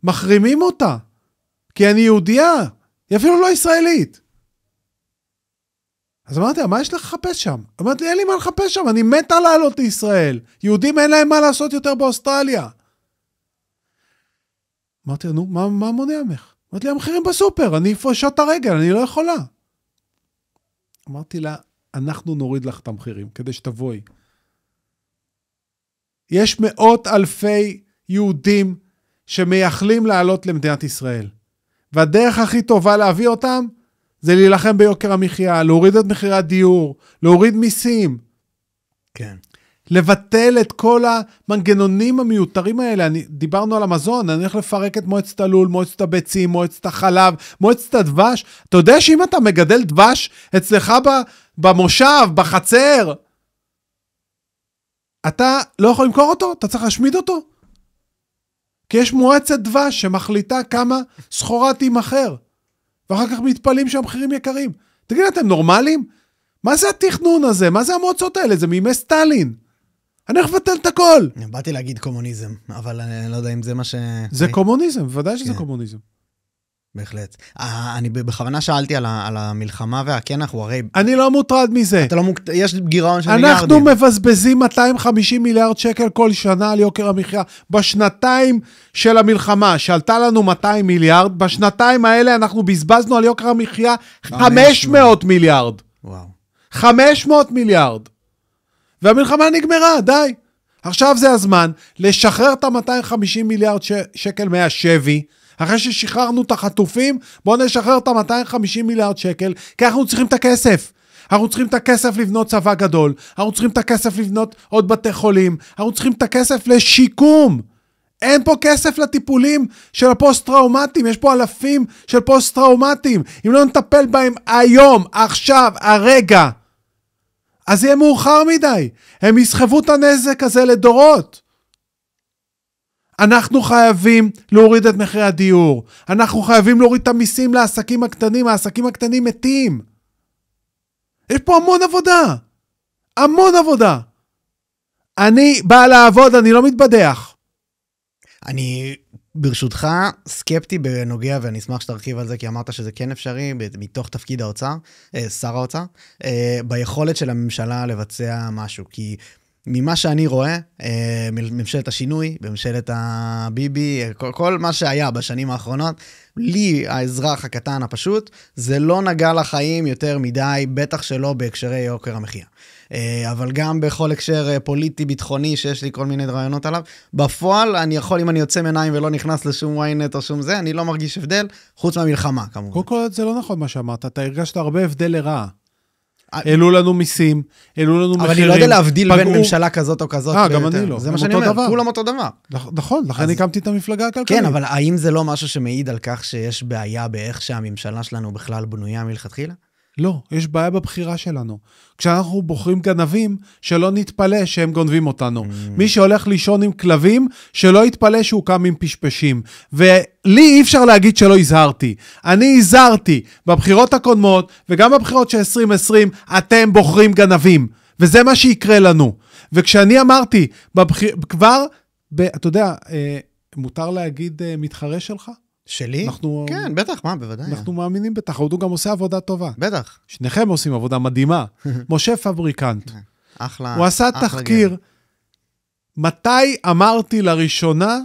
מחרימים אותה, כי אני יהודייה, היא אפילו לא ישראלית. אז אמרתי, מה יש לך לחפש שם? אמרתי, אין לי מה לחפש שם, אני מתה לעלות לישראל. יהודים אין להם מה לעשות יותר באוסטרליה. אמרתי, נו, מה מונע ממך? אמרתי לי, המחירים בסופר, אני אפשוט את הרגל, אני לא יכולה. אמרתי לה, אנחנו נוריד לך את המחירים, כדי שתבואי. יש מאות אלפי יהודים שמייחלים לעלות למדינת ישראל. והדרך הכי טובה להביא אותם, זה להילחם ביוקר המחיה, להוריד את מחירי הדיור, להוריד מיסים. כן. לבטל את כל המנגנונים המיותרים האלה. דיברנו על המזון, אני הולך לפרק את מועצת הלול, מועצת הביצים, מועצת החלב, מועצת הדבש. אתה יודע שאם אתה מגדל דבש אצלך במושב, בחצר, אתה לא יכול למכור אותו, אתה צריך להשמיד אותו. כי יש מועצת דבש שמחליטה כמה סחורה תימכר. ואחר כך מתפלים שהמחירים יקרים. תגיד, אתם נורמלים? מה זה התכנון הזה? מה זה המועצות האלה? זה מימי סטלין. אני הולך לבטל את הכל. באתי להגיד קומוניזם, אבל אני לא יודע אם זה מה ש... זה קומוניזם, בוודאי שזה קומוניזם. בהחלט. אני בכוונה שאלתי על המלחמה והכנח, הוא הרי... אני לא מוטרד מזה. יש גירעון של מיליארדים. אנחנו מבזבזים 250 מיליארד שקל כל שנה על יוקר המחיה. בשנתיים של המלחמה, שעלתה לנו 200 מיליארד, בשנתיים האלה אנחנו בזבזנו על יוקר המחיה 500 מיליארד. וואו. 500 מיליארד. והמלחמה נגמרה, די. עכשיו זה הזמן לשחרר את ה-250 מיליארד שקל מהשבי, אחרי ששחררנו את החטופים, בואו נשחרר את ה-250 מיליארד שקל, כי אנחנו צריכים את הכסף. אנחנו צריכים את הכסף לבנות צבא גדול, אנחנו צריכים את הכסף לבנות עוד בתי חולים, אנחנו צריכים את הכסף לשיקום. אין פה כסף לטיפולים של הפוסט-טראומטיים, יש פה אלפים של פוסט-טראומטיים. אם לא נטפל בהם היום, עכשיו, הרגע, אז יהיה מאוחר מדי. הם יסחבו את הנזק הזה לדורות. אנחנו חייבים להוריד את מחירי הדיור. אנחנו חייבים להוריד את המיסים לעסקים הקטנים. העסקים הקטנים מתים. יש פה המון עבודה. המון עבודה. אני בא לעבוד, אני לא מתבדח. אני ברשותך סקפטי בנוגע, ואני אשמח שתרחיב על זה, כי אמרת שזה כן אפשרי, מתוך תפקיד האוצר, שר האוצר, ביכולת של הממשלה לבצע משהו, כי ממה שאני רואה, ממשלת השינוי, בממשלת הביבי, כל מה שהיה בשנים האחרונות, לי, האזרח הקטן הפשוט, זה לא נגע לחיים יותר מדי, בטח שלא בהקשרי יוקר המחיה. אבל גם בכל הקשר פוליטי, ביטחוני, שיש לי כל מיני רעיונות עליו, בפועל אני יכול, אם אני יוצא מעיניים ולא נכנס לשום וויינט או שום זה, אני לא מרגיש הבדל, חוץ מהמלחמה, כמובן. קודם כל, זה לא נכון מה שאמרת, אתה הרגשת הרבה הבדל לרעה. העלו לנו מיסים, העלו לנו מחירים. אבל אני לא יודע להבדיל בין ממשלה כזאת או כזאת. גם אני לא. זה מה שאני אומר, כולם אותו דבר. נכון, לכן הקמתי את המפלגה הכלכלית. כן, אבל האם זה לא משהו שמעיד על כך שיש בעיה באיך שהממשלה שלנו בכלל בנויה מלכתחילה? לא, יש בעיה בבחירה שלנו. כשאנחנו בוחרים גנבים, שלא נתפלא שהם גונבים אותנו. מי שהולך לישון עם כלבים, שלא יתפלא שהוא קם עם פשפשים. ולי אי אפשר להגיד שלא הזהרתי. אני הזהרתי בבחירות הקודמות, וגם בבחירות של 2020, אתם בוחרים גנבים. וזה מה שיקרה לנו. וכשאני אמרתי, כבר, אתה יודע, מותר להגיד מתחרה שלך? שלי? כן, בטח, מה, בוודאי. אנחנו מאמינים בתחרות, הוא גם עושה עבודה טובה. בטח. שניכם עושים עבודה מדהימה. משה פבריקנט. אחלה. הוא עשה תחקיר. מתי אמרתי לראשונה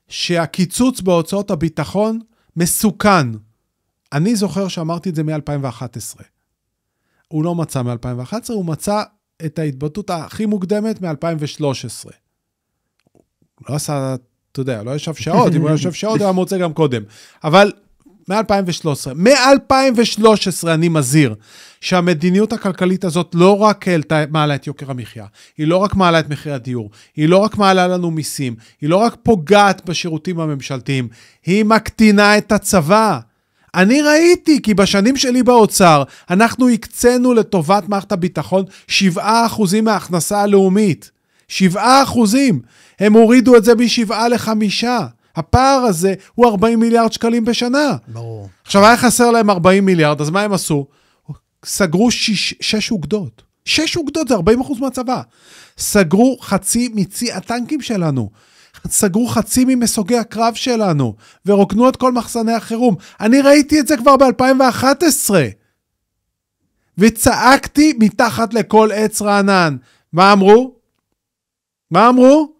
שהקיצוץ בהוצאות הביטחון מסוכן. אני זוכר שאמרתי את זה מ-2011. הוא לא מצא מ-2011, הוא מצא את ההתבטאות הכי מוקדמת מ-2013. לא עשה, אתה יודע, לא ישב שעות, אם הוא ישב שעות, הוא היה מוצא גם קודם. אבל מ-2013 אני מזהיר שהמדיניות הכלכלית הזאת לא רק מעלה את יוקר המחיה, היא לא רק מעלה את מחירי הדיור, היא לא רק מעלה לנו מיסים, היא לא רק פוגעת בשירותים הממשלתיים, היא מקטינה את הצבא. אני ראיתי, כי בשנים שלי באוצר, אנחנו הקצינו לטובת מערכת הביטחון 7% מההכנסה הלאומית. 7%. הם הורידו את זה מ7 ל5. הפער הזה הוא 40 מיליארד שקלים בשנה. ברור. עכשיו היה חסר להם 40 מיליארד, אז מה הם עשו? סגרו 6 אוגדות. 6 אוגדות זה 40% מהצבא. סגרו חצי מצי הטנקים שלנו. סגרו חצי ממסוגי הקרב שלנו, ורוקנו את כל מחסני החירום. אני ראיתי את זה כבר ב-2011. וצעקתי מתחת לכל עץ רענן. מה אמרו? מה אמרו?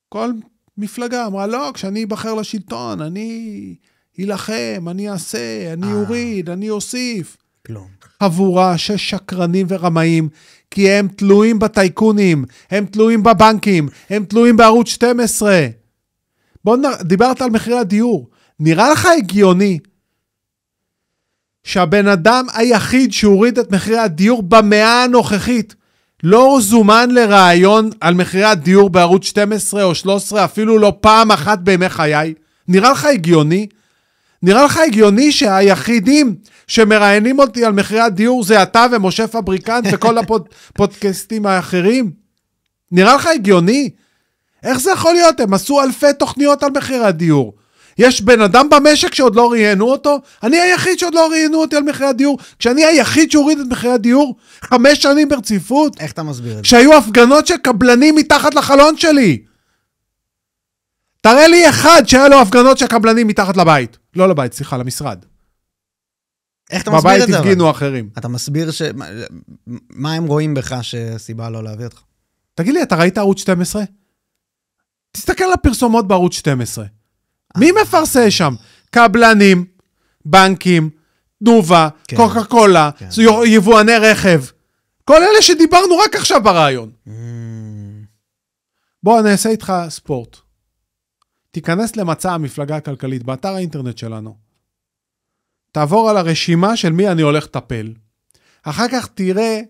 כל מפלגה אמרה, לא, כשאני אבחר לשלטון, אני אלחם, אני אעשה, אני אוריד, אני אוסיף. כלום. חבורה של שקרנים ורמאים, כי הם תלויים בטייקונים, הם תלויים בבנקים, הם תלויים בערוץ 12. דיברת על מחירי הדיור. נראה לך הגיוני שהבן אדם היחיד שהוריד את מחירי הדיור במאה הנוכחית, לא זומן לרעיון על מחירי הדיור בערוץ 12 או 13, אפילו לא פעם אחת בימי חיי? נראה לך הגיוני? נראה לך הגיוני שהיחידים שמראיינים אותי על מחירי הדיור זה אתה ומשה פבריקנט וכל הפודקאסטים האחרים? נראה לך הגיוני? איך זה יכול להיות? הם עשו אלפי תוכניות על מחירי הדיור. יש בן אדם במשק שעוד לא ראיינו אותו? אני היחיד שעוד לא ראיינו אותי על מחירי הדיור. כשאני היחיד שהוריד את מחירי הדיור 5 שנים ברציפות. איך אתה מסביר את זה? כשהיו הפגנות של קבלנים מתחת לחלון שלי. תראה לי אחד שהיה לו הפגנות של קבלנים מתחת לבית. לא לבית, סליחה, למשרד. איך אתה מסביר את זה? בבית הפגינו אחרים. אתה מסביר מה הם רואים בך שסיבה לא להביא אותך? תגיד לי, אתה ראית ערוץ 12? תסתכל על הפרסומות בערוץ 12. מי מפרסם שם? קבלנים, בנקים, תנובה, קוקה קולה, יבואני רכב. כל אלה שדיברנו רק עכשיו ברעיון. בוא, אני אעשה איתך ספורט. תיכנס למצע המפלגה הכלכלית באתר האינטרנט שלנו. תעבור על הרשימה של מי אני הולך לטפל. אחר כך תראה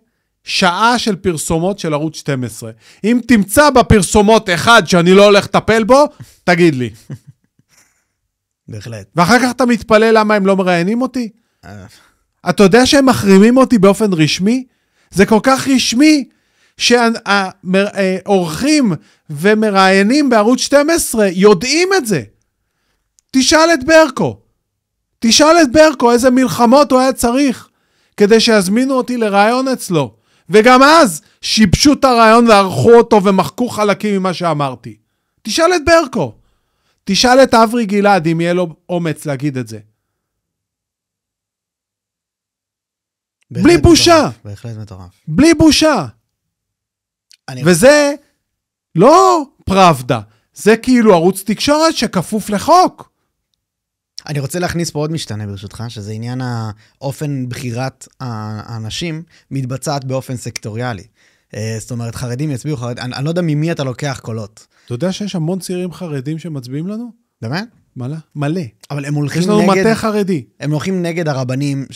שעה של פרסומות של ערוץ 12. אם תמצא בפרסומות אחד שאני לא הולך לטפל בו, תגיד לי. בהחלט. ואחר כך אתה מתפלא למה הם לא מראיינים אותי? אתה יודע שהם מחרימים אותי באופן רשמי? זה כל כך רשמי שהאורחים ומראיינים בערוץ 12 יודעים את זה. תשאל את ברקו איזה מלחמות הוא היה צריך כדי שיזמינו אותי לראיון אצלו. וגם אז שיבשו את הרעיון וערכו אותו ומחקו חלקים ממה שאמרתי. תשאל את ברקו. תשאל את אברי גלעד אם יהיה לו אומץ להגיד את זה. בלי בושה. בהחלט מטורף. בלי בושה. וזה לא פרבדה. זה כאילו ערוץ תקשורת שכפוף לחוק. אני רוצה להכניס פה עוד משתנה ברשותך, שזה עניין האופן בחירת האנשים מתבצעת באופן סקטוריאלי. זאת אומרת, חרדים יצביעו חרדים, אני לא יודע ממי אתה לוקח קולות. אתה יודע שיש המון צעירים חרדים שמצביעים לנו? באמת? מלא. אבל הם הולכים יש לנו מטה חרדי. הם הולכים נגד הרבנים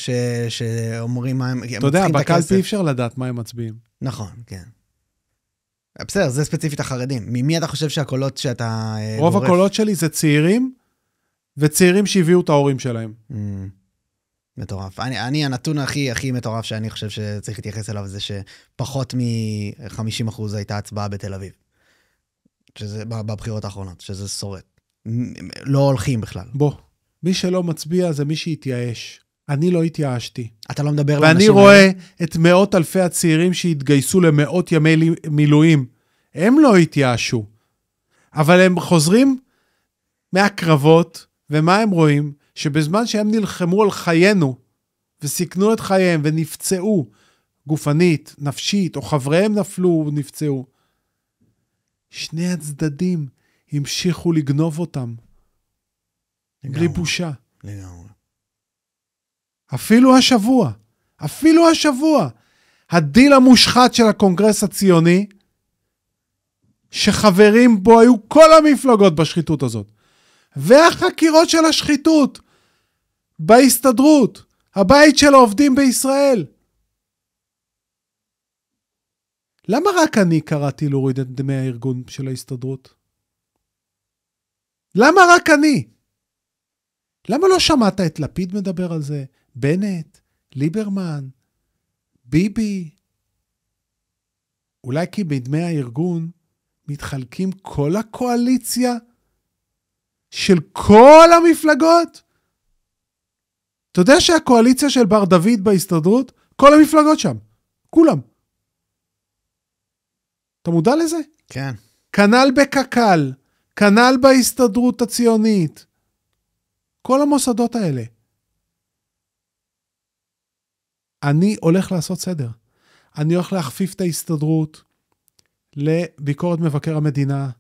שאומרים מה הם... אתה יודע, בקלפי אפשר לדעת מה הם מצביעים. נכון, כן. בסדר, זה ספציפית החרדים. ממי אתה חושב שהקולות שאתה... רוב הקולות שלי זה צעירים, וצעירים שהביאו את ההורים שלהם. מטורף. אני הנתון הכי מטורף שאני חושב שצריך להתייחס אליו, זה שפחות מ-50% הייתה הצבעה בתל אביב. שזה בבחירות האחרונות, שזה שורד. לא הולכים בכלל. בוא, מי שלא מצביע זה מי שהתייאש. אני לא התייאשתי. אתה לא מדבר לאנשים ואני רואה את מאות אלפי הצעירים שהתגייסו למאות ימי מילואים. הם לא התייאשו. אבל הם חוזרים מהקרבות, ומה הם רואים? שבזמן שהם נלחמו על חיינו, וסיכנו את חייהם, ונפצעו גופנית, נפשית, או חבריהם נפלו ונפצעו, שני הצדדים המשיכו לגנוב אותם. בלי בושה. לגמרי. אפילו השבוע, הדיל המושחת של הקונגרס הציוני, שחברים בו היו כל המפלגות בשחיתות הזאת, והחקירות של השחיתות בהסתדרות, הבית של העובדים בישראל. למה רק אני קראתי להוריד את דמי הארגון של ההסתדרות? למה רק אני? למה לא שמעת את לפיד מדבר על זה? בנט, ליברמן, ביבי? אולי כי בדמי הארגון מתחלקים כל הקואליציה של כל המפלגות? אתה יודע שהקואליציה של בר דוד בהסתדרות, כל המפלגות שם, כולם. אתה מודע לזה? כן. כנ"ל בקק"ל, כנ"ל בהסתדרות הציונית. כל המוסדות האלה. אני הולך לעשות סדר. אני הולך להכפיף את ההסתדרות לביקורת מבקר המדינה.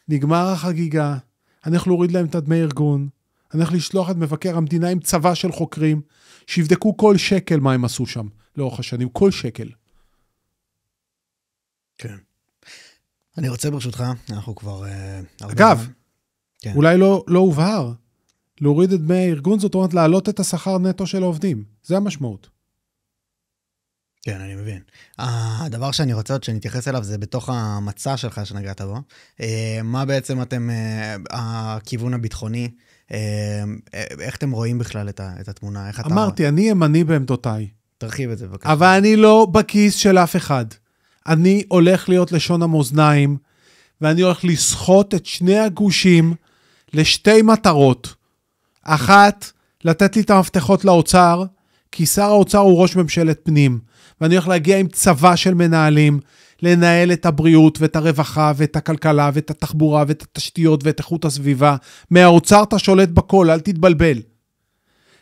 נגמר החגיגה. אני הולך להוריד להם את דמי ארגון. אני הולך לשלוח את מבקר המדינה עם צבא של חוקרים, שיבדקו כל שקל מה הם עשו שם לאורך השנים. כל שקל. כן. אני רוצה ברשותך, אנחנו כבר... אגב, כן. אולי לא הובהר. להוריד את דמי הארגון, זאת אומרת, להעלות את השכר נטו של העובדים. זה המשמעות. כן, אני מבין. הדבר שאני רוצה עוד שנתייחס אליו, זה בתוך המצע שלך שנגעת בו. מה בעצם אתם, הכיוון הביטחוני, איך אתם רואים בכלל את התמונה? אמרתי, אני ימני בעמדותיי. תרחיב את זה בבקשה. אבל אני לא בכיס של אף אחד. אני הולך להיות לשון המאזניים, ואני הולך לסחוט את שני הגושים לשתי מטרות. אחת, לתת לי את המפתחות לאוצר, כי שר האוצר הוא ראש ממשלת פנים, ואני הולך להגיע עם צבא של מנהלים, לנהל את הבריאות ואת הרווחה ואת הכלכלה ואת התחבורה ואת התשתיות ואת איכות הסביבה. מהאוצר אתה שולט בכל, אל תתבלבל.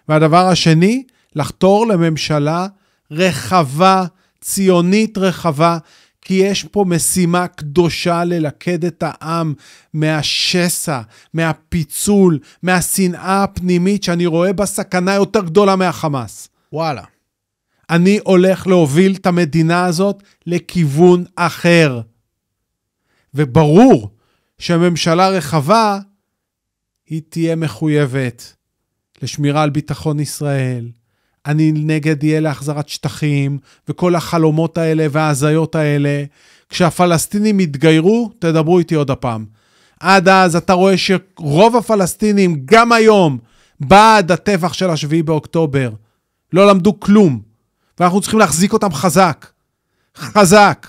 והדבר השני, לחתור לממשלה רחבה, ציונית רחבה, כי יש פה משימה קדושה ללכד את העם מהשסע, מהפיצול, מהשנאה הפנימית שאני רואה בה סכנה יותר גדולה מהחמאס. וואלה. אני הולך להוביל את המדינה הזאת לכיוון אחר. וברור שהממשלה רחבה היא תהיה מחויבת לשמירה על ביטחון ישראל. אני נגד יהיה להחזרת שטחים, וכל החלומות האלה וההזיות האלה. כשהפלסטינים יתגיירו, תדברו איתי עוד הפעם. עד אז אתה רואה שרוב הפלסטינים, גם היום, בעד הטבח של 7 באוקטובר, לא למדו כלום. ואנחנו צריכים להחזיק אותם חזק. חזק.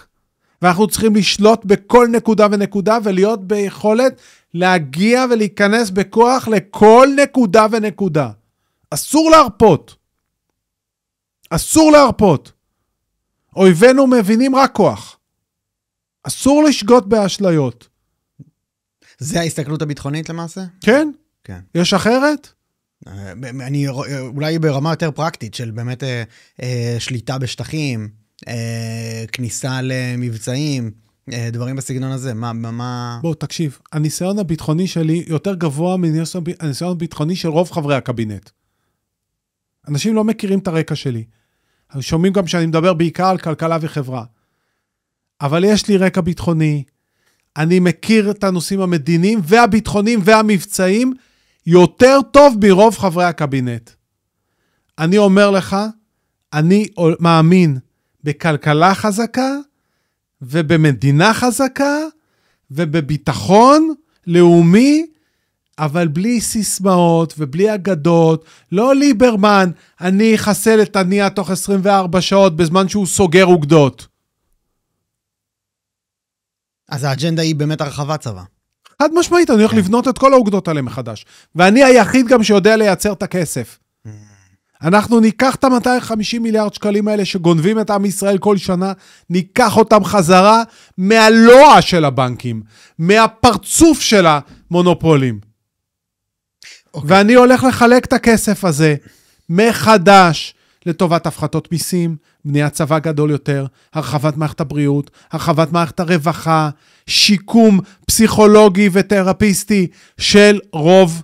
ואנחנו צריכים לשלוט בכל נקודה ונקודה, ולהיות ביכולת להגיע ולהיכנס בכוח לכל נקודה ונקודה. אסור להרפות. אסור להרפות. אויבינו מבינים רק כוח. אסור לשגות באשליות. זה ההסתכלות הביטחונית למעשה? כן. כן. יש אחרת? אני אולי ברמה יותר פרקטית של באמת שליטה בשטחים, כניסה למבצעים, דברים בסגנון הזה. מה... בוא, תקשיב. הניסיון הביטחוני שלי יותר גבוה מהניסיון הביטחוני של רוב חברי הקבינט. אנשים לא מכירים את הרקע שלי. שומעים גם שאני מדבר בעיקר על כלכלה וחברה. אבל יש לי רקע ביטחוני. אני מכיר את הנושאים המדיניים והביטחוניים והמבצעים יותר טוב ברוב חברי הקבינט. אני אומר לך, אני מאמין בכלכלה חזקה ובמדינה חזקה ובביטחון לאומי, אבל בלי סיסמאות ובלי אגדות. לא ליברמן, אני אחסל את הנייה תוך 24 שעות בזמן שהוא סוגר אוגדות. אז האג'נדה היא באמת הרחבת צבא. חד משמעית, אני הולך לבנות את כל האוגדות עליהם מחדש. ואני היחיד גם שיודע לייצר את הכסף. אנחנו ניקח את ה-250 מיליארד שקלים האלה שגונבים את עם ישראל כל שנה, ניקח אותם חזרה מהלוע של הבנקים, מהפרצוף של המונופולים. ואני הולך לחלק את הכסף הזה מחדש לטובת הפחתות מיסים, בניית צבא גדול יותר, הרחבת מערכת הבריאות, הרחבת מערכת הרווחה, שיקום פסיכולוגי ותרפיסטי של רוב,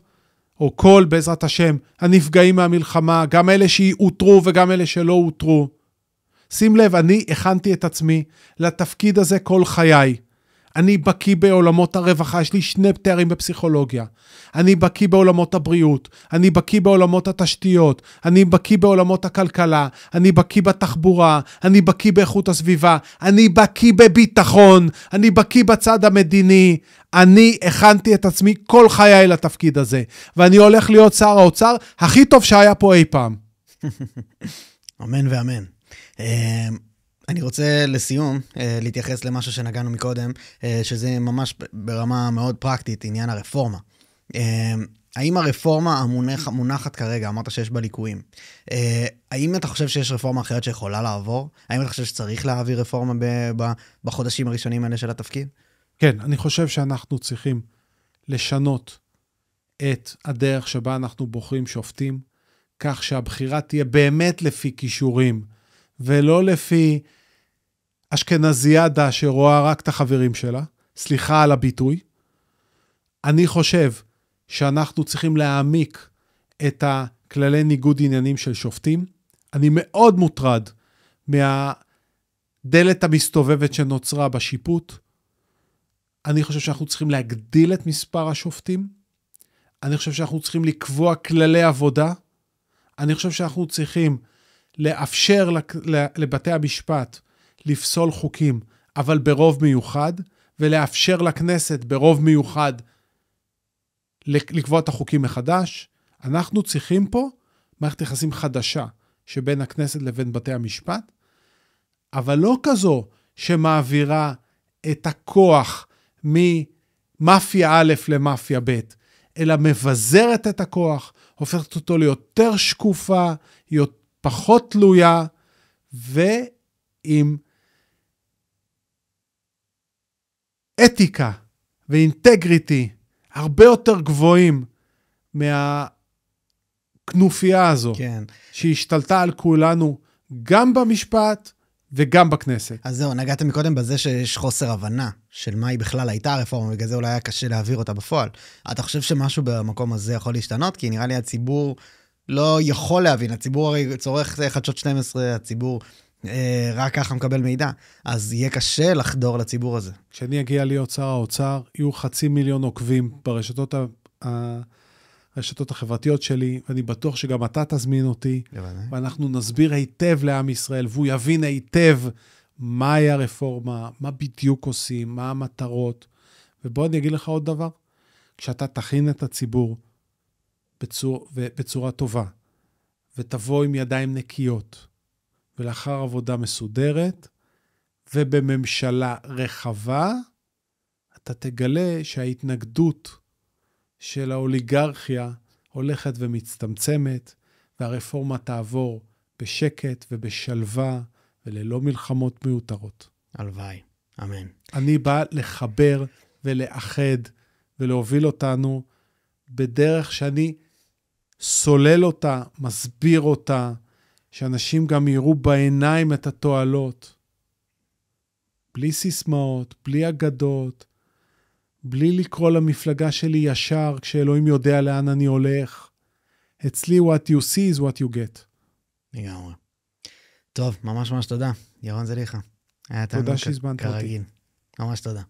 או כל, בעזרת השם, הנפגעים מהמלחמה, גם אלה שאותרו וגם אלה שלא אותרו. שים לב, אני הכנתי את עצמי לתפקיד הזה כל חיי. אני בקיא בעולמות הרווחה, יש לי 2 תארים בפסיכולוגיה. אני בקיא בעולמות הבריאות, אני בקיא בעולמות התשתיות, אני בקיא בעולמות הכלכלה, אני בקיא בתחבורה, אני בקיא באיכות הסביבה, אני בקיא בביטחון, אני בקיא בצד המדיני. אני הכנתי את עצמי כל חיי לתפקיד הזה, ואני הולך להיות שר האוצר הכי טוב שהיה פה אי פעם. אמן ואמן. אני רוצה לסיום להתייחס למשהו שנגענו מקודם, שזה ממש ברמה מאוד פרקטית, עניין הרפורמה. האם הרפורמה המונחת כרגע, אמרת שיש בה ליקויים, האם אתה חושב שיש רפורמה אחרת שיכולה לעבור? האם אתה חושב שצריך להעביר רפורמה בחודשים הראשונים האלה של התפקיד? כן, אני חושב שאנחנו צריכים לשנות את הדרך שבה אנחנו בוחרים שופטים, כך שהבחירה תהיה באמת לפי כישורים, ולא לפי אשכנזיאדה שרואה רק את החברים שלה. סליחה על הביטוי. אני חושב שאנחנו צריכים להעמיק את הכללי ניגוד עניינים של שופטים. אני מאוד מוטרד מהדלת המסתובבת שנוצרה בשיפוט. אני חושב שאנחנו צריכים להגדיל את מספר השופטים. אני חושב שאנחנו צריכים לקבוע כללי עבודה. אני חושב שאנחנו צריכים לאפשר לבתי המשפט לפסול חוקים, אבל ברוב מיוחד, ולאפשר לכנסת ברוב מיוחד לקבוע את החוקים מחדש. אנחנו צריכים פה מערכת יחסים חדשה שבין הכנסת לבין בתי המשפט, אבל לא כזו שמעבירה את הכוח ממאפיה א' למאפיה ב', אלא מבזרת את הכוח, הופכת אותו ליותר שקופה, פחות תלויה, ועם אתיקה ואינטגריטי הרבה יותר גבוהים מהכנופיה הזו, כן. שהשתלטה על כולנו גם במשפט וגם בכנסת. אז זהו, נגעתם מקודם בזה שיש חוסר הבנה של מה היא בכלל הייתה הרפורמה, בגלל זה אולי היה קשה להעביר אותה בפועל. אתה חושב שמשהו במקום הזה יכול להשתנות? כי נראה לי הציבור לא יכול להבין, הציבור הרי צורך חדשות 12, הציבור רק ככה מקבל מידע, אז יהיה קשה לחדור לציבור הזה. כשאני אגיע להיות שר האוצר, יהיו 500,000 עוקבים ברשתות החברתיות שלי, ואני בטוח שגם אתה תזמין אותי, ואנחנו נסביר היטב לעם ישראל, והוא יבין היטב מהי הרפורמה, מה בדיוק עושים, מה המטרות. ובוא אני אגיד לך עוד דבר, כשאתה תכין את הציבור בצורה טובה, ותבוא עם ידיים נקיות, ולאחר עבודה מסודרת, ובממשלה רחבה, אתה תגלה שההתנגדות של האוליגרכיה הולכת ומצטמצמת, והרפורמה תעבור בשקט ובשלווה, וללא מלחמות מיותרות. הלוואי, אמן. אני בא לחבר ולאחד, ולהוביל אותנו בדרך שאני סולל אותה, מסביר אותה, שאנשים גם יראו בעיניים את התועלות. בלי סיסמאות, בלי אגדות, בלי לקרוא למפלגה שלי ישר, כשאלוהים יודע לאן אני הולך. אצלי what you see is what you get. לגמרי. טוב, ממש ממש תודה. ירון זליכה. תודה שהזמנת אותי. ממש תודה.